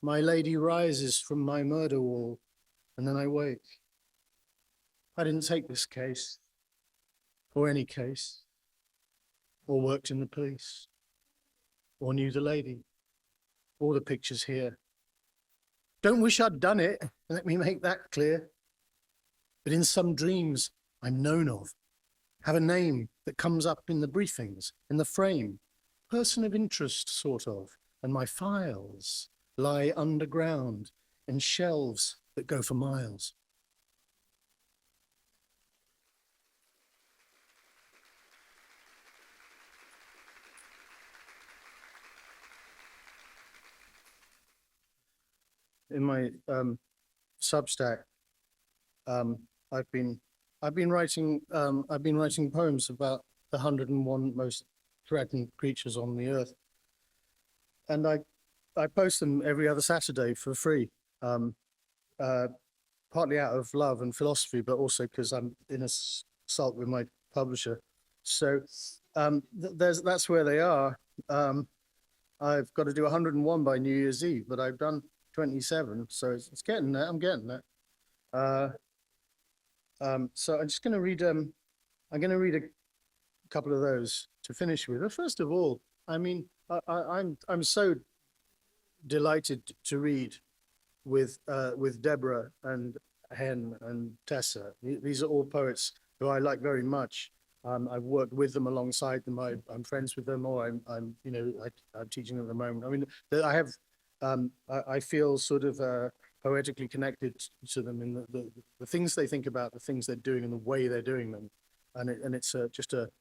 Speaker 5: My lady rises from my murder wall, and then I wake. I didn't take this case, or any case, or worked in the police, or knew the lady, or the pictures here. Don't wish I'd done it, let me make that clear. But in some dreams I'm known of, have a name that comes up in the briefings, in the frame, person of interest, sort of, and my files lie underground in shelves that go for miles. In my Substack, I've been writing poems about the 101 most threatened creatures on the earth, and I post them every other Saturday for free, partly out of love and philosophy, but also because I'm in a sulk with my publisher. So that's where they are. I've got to do 101 by New Year's Eve, but I've done 27, so it's getting there. I'm getting there. So I'm just going to read. I'm going to read a couple of those to finish with. But first of all, I mean, I'm so delighted to read with Deborah and Hen and Tessa. These are all poets who I like very much. I've worked with them, alongside them. I'm friends with them, or I'm teaching them at the moment. I mean, I have. I feel sort of poetically connected to them in the things they think about, the things they're doing, and the way they're doing them, and it's just a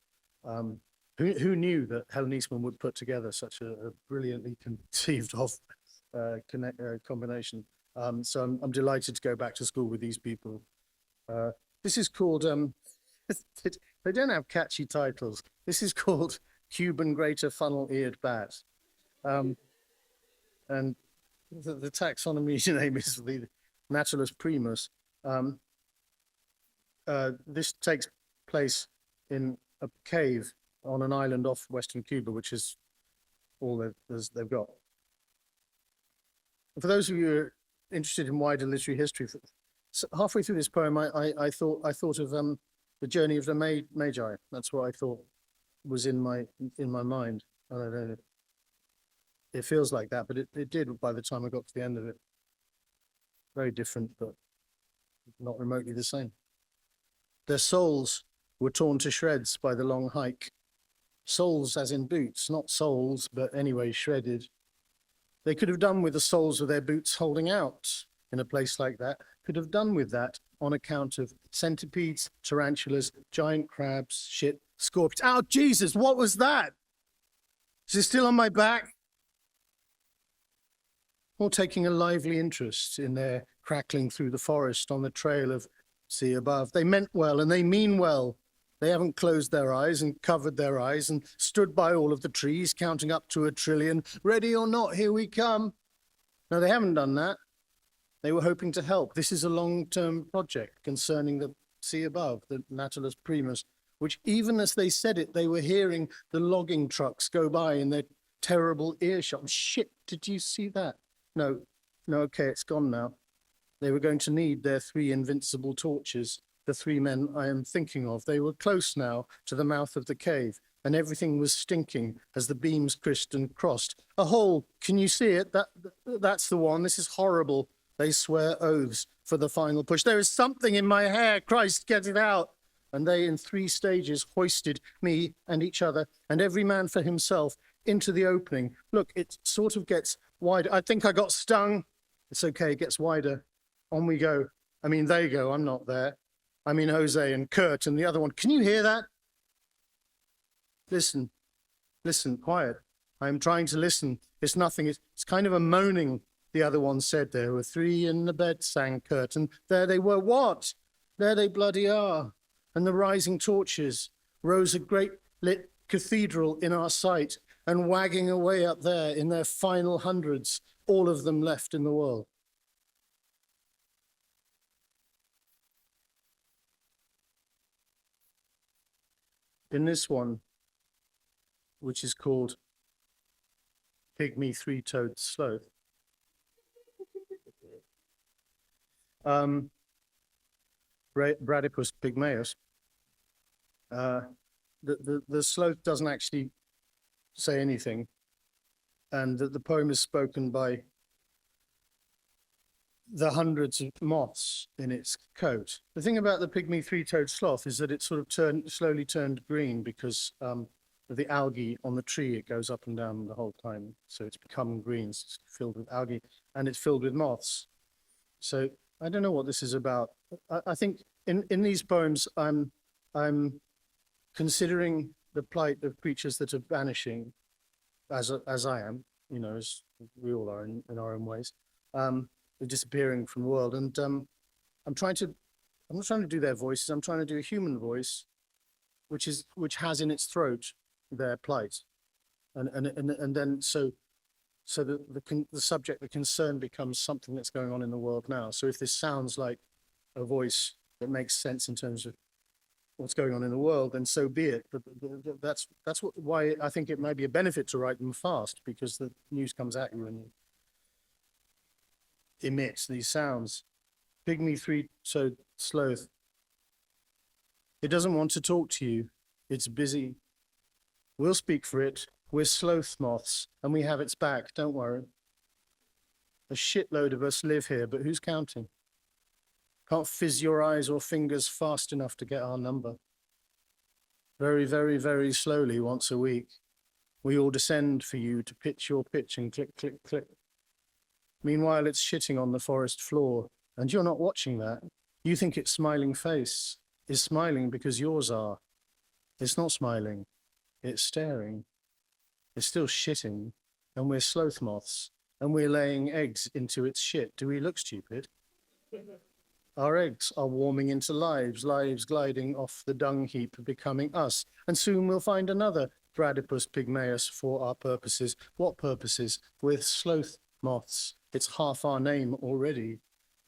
Speaker 5: who knew that Helen Eastman would put together such a brilliantly conceived of combination. So I'm delighted to go back to school with these people. This is called they don't have catchy titles. This is called Cuban Greater Funnel-Eared Bat. And the taxonomy name is the Natulus primus. This takes place in a cave on an island off Western Cuba, which is all they've got. For those of you who are interested in wider literary history, halfway through this poem, I thought of the journey of the Magi. That's what I thought was in my mind. I don't know. It feels like that, but it did by the time I got to the end of it. Very different, but not remotely the same. Their souls were torn to shreds by the long hike. Souls as in boots, not souls, but anyway shredded. They could have done with the soles of their boots holding out in a place like that, could have done with that on account of centipedes, tarantulas, giant crabs, shit, scorpions. Oh, Jesus, what was that? Is it still on my back? Or taking a lively interest in their crackling through the forest on the trail of sea above. They meant well and they mean well. They haven't closed their eyes and covered their eyes and stood by all of the trees, counting up to 1 trillion. Ready or not, here we come. No, they haven't done that. They were hoping to help. This is a long-term project concerning the sea above, the Natulus primus, which even as they said it, they were hearing the logging trucks go by in their terrible earshot. Shit, did you see that? No, okay, it's gone now. They were going to need their 3 invincible torches, the 3 men I am thinking of. They were close now to the mouth of the cave, and everything was stinking as the beams crisped and crossed. A hole, can you see it? That's the one. This is horrible. They swear oaths for the final push. There is something in my hair. Christ, get it out. And they, in 3 stages, hoisted me and each other, and every man for himself, into the opening. Look, it sort of gets wider. I think I got stung. It's okay, it gets wider. On we go. I mean, they go. I'm not there. I mean, Jose and Kurt and the other one. Can you hear that? Listen, quiet. I'm trying to listen. It's nothing. It's kind of a moaning, the other one said. There were 3 in the bed, sang Kurt. And there they were. What? There they bloody are. And the rising torches rose a great lit cathedral in our sight, and wagging away up there in their final hundreds, all of them left in the world. In this one, which is called Pygmy Three-Toed Sloth, Bradypus pygmaeus, the sloth doesn't actually say anything, and the poem is spoken by the hundreds of moths in its coat. The thing about the pygmy three-toed sloth is that it sort of slowly turned green because of the algae on the tree. It goes up and down the whole time, so it's become green. It's filled with algae, and it's filled with moths. So I don't know what this is about. I think in these poems, I'm considering the plight of creatures that are vanishing, as I am, you know, as we all are in our own ways. They're disappearing from the world, and I'm not trying to do their voices. I'm trying to do a human voice, which has in its throat their plight, and then so the subject, the concern, becomes something that's going on in the world now. So if this sounds like a voice that makes sense in terms of what's going on in the world, then so be it. But that's why I think it might be a benefit to write them fast, because the news comes at you and emits these sounds. Pygmy three-toed sloth. It doesn't want to talk to you. It's busy. We'll speak for it. We're sloth moths, and we have its back. Don't worry. A shitload of us live here, but who's counting? Can't fizz your eyes or fingers fast enough to get our number. Very, very, very slowly, once a week, we all descend for you to pitch your pitch and click, click, click. Meanwhile, it's shitting on the forest floor, and you're not watching that. You think its smiling face is smiling because yours are. It's not smiling. It's staring. It's still shitting, and we're sloth moths, and we're laying eggs into its shit. Do we look stupid? Our eggs are warming into lives gliding off the dung heap, becoming us. And soon we'll find another Bradypus pygmaeus for our purposes. What purposes? With sloth moths. It's half our name already.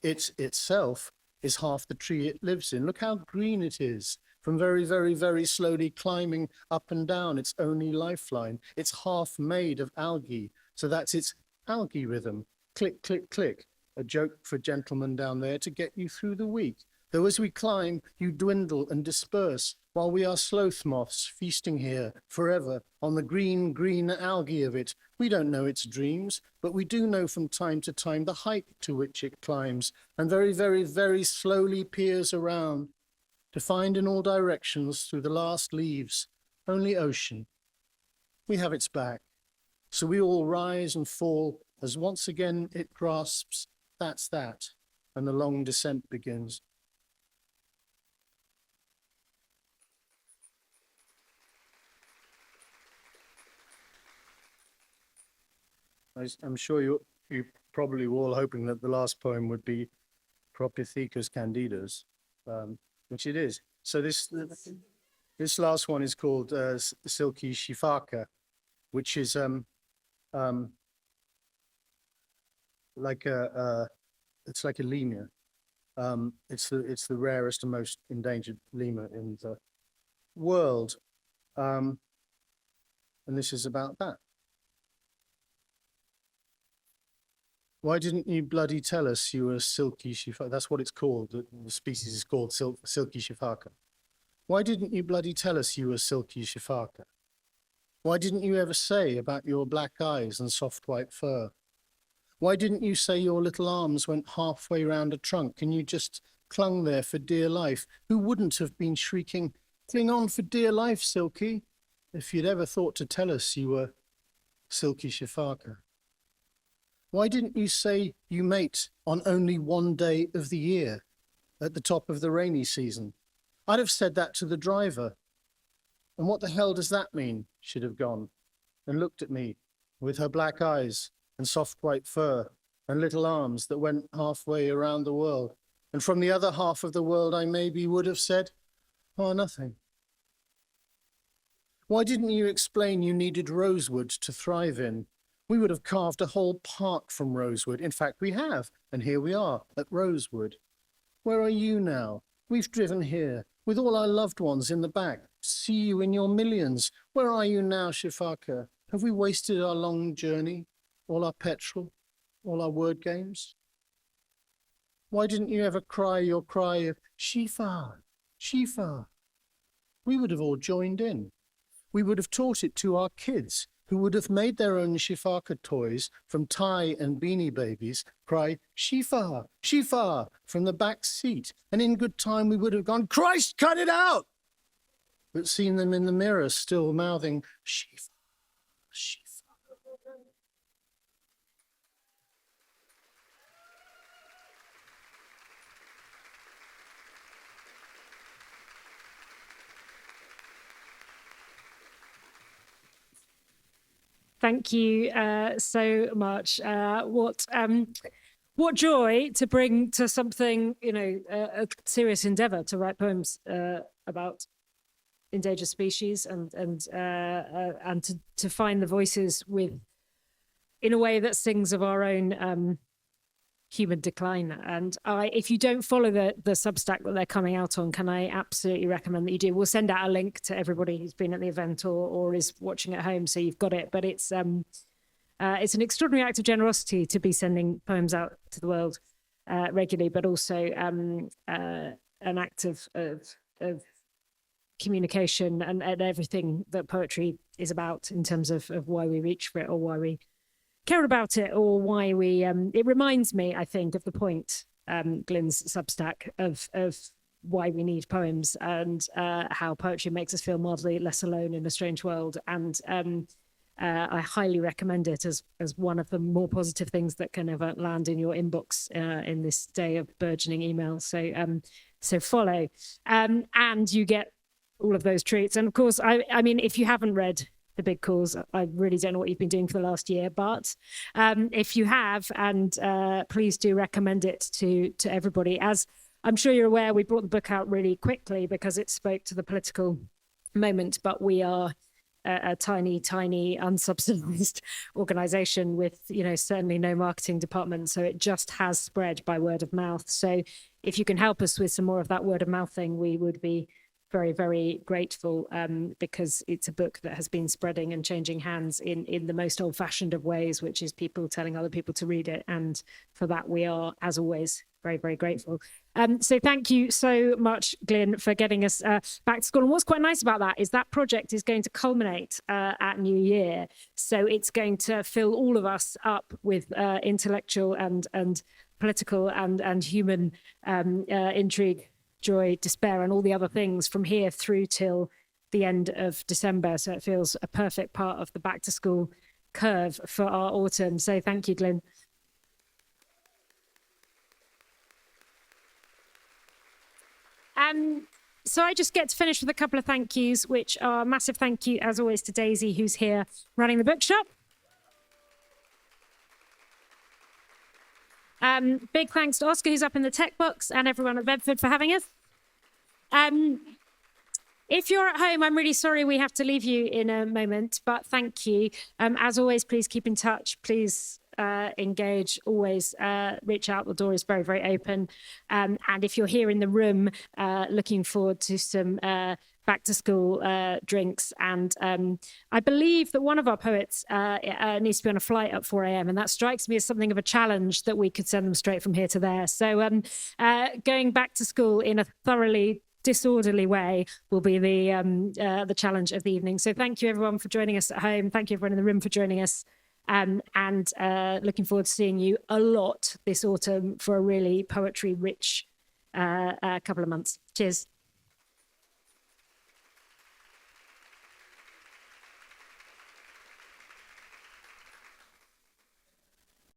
Speaker 5: It itself is half the tree it lives in. Look how green it is. From very, very, very slowly climbing up and down, its only lifeline. It's half made of algae. So that's its algae rhythm. Click, click, click. A joke for gentlemen down there to get you through the week. Though as we climb, you dwindle and disperse, while we are sloth moths feasting here forever on the green, green algae of it. We don't know its dreams, but we do know from time to time the height to which it climbs, and very, very, very slowly peers around to find in all directions through the last leaves only ocean. We have its back, so we all rise and fall as once again it grasps. That's that, and the long descent begins. I'm sure you probably were all hoping that the last poem would be Propithecus Candidus, which it is. So this last one is called Silky Shifaka, which is like it's like a lemur. It's the rarest and most endangered lemur in world. And this is about that. Why didn't you bloody tell us you were silky shifaka? That's what it's called. The species is called silky shifaka. Why didn't you bloody tell us you were silky shifaka? Why didn't you ever say about your black eyes and soft white fur? Why didn't you say your little arms went halfway round a trunk and you just clung there for dear life? Who wouldn't have been shrieking, "Cling on for dear life, Silky," if you'd ever thought to tell us you were silky shifaka? Why didn't you say you mate on only one day of the year at the top of the rainy season? I'd have said that to the driver. And what the hell does that mean? She'd have gone and looked at me with her black eyes and soft white fur and little arms that went halfway around the world. And from the other half of the world, I maybe would have said, "Oh, nothing." Why didn't you explain you needed rosewood to thrive in? We would have carved a whole park from rosewood. In fact, we have. And here we are at Rosewood. Where are you now? We've driven here with all our loved ones in the back to see you in your millions. Where are you now, Shifaka? Have we wasted our long journey, all our petrol, all our word games? Why didn't you ever cry your cry of Shifa, Shifa? We would have all joined in. We would have taught it to our kids, who would have made their own Shifaka toys from tie and beanie babies, cry Shifa, Shifa from the back seat. And in good time we would have gone, "Christ, cut it out!" But seen them in the mirror still mouthing Shifa, Shifa.
Speaker 1: Thank you so much. What joy to bring to something, a serious endeavour to write poems about endangered species and to find the voices in a way that sings of our own human decline. And if you don't follow the Substack that they're coming out on, can I absolutely recommend that you do. We'll send out a link to everybody who's been at the event or is watching at home, so you've got it. But it's an extraordinary act of generosity to be sending poems out to the world regularly, but also an act of communication and everything that poetry is about in terms of why we reach for it or why we care about it or why we it reminds me, I think, of the point, Glyn's Substack, of why we need poems and how poetry makes us feel mildly less alone in a strange world. And I highly recommend it as one of the more positive things that can ever land in your inbox in this day of burgeoning email. So follow and you get all of those treats. And of course, I mean, if you haven't read The Big Calls, I really don't know what you've been doing for the last year, but if you have, and please do recommend it to everybody. As I'm sure you're aware, we brought the book out really quickly because it spoke to the political moment, but we are a tiny, unsubsidized organization with, certainly no marketing department. So it just has spread by word of mouth. So if you can help us with some more of that word of mouth thing, we would be very, very grateful, because it's a book that has been spreading and changing hands in the most old-fashioned of ways, which is people telling other people to read it. And for that, we are, as always, very, very grateful. So thank you so much, Glyn, for getting us back to school. And what's quite nice about that is that project is going to culminate at New Year. So it's going to fill all of us up with intellectual and political and human intrigue, joy, despair, and all the other things from here through till the end of December. So it feels a perfect part of the back to school curve for our autumn. So thank you, Glyn. So I just get to finish with a couple of thank yous, which are a massive thank you, as always, to Daisy, who's here running the bookshop. Big thanks to Oscar, who's up in the tech box, and everyone at Bedford for having us. If you're at home, I'm really sorry we have to leave you in a moment, but thank you. As always, please keep in touch. Please engage, always reach out. The door is very, very open. And if you're here in the room, looking forward to some back to school drinks. And I believe that one of our poets needs to be on a flight at 4 a.m. And that strikes me as something of a challenge that we could send them straight from here to there. So going back to school in a thoroughly disorderly way will be the challenge of the evening. So thank you everyone for joining us at home. Thank you everyone in the room for joining us. And looking forward to seeing you a lot this autumn for a really poetry rich couple of months. Cheers.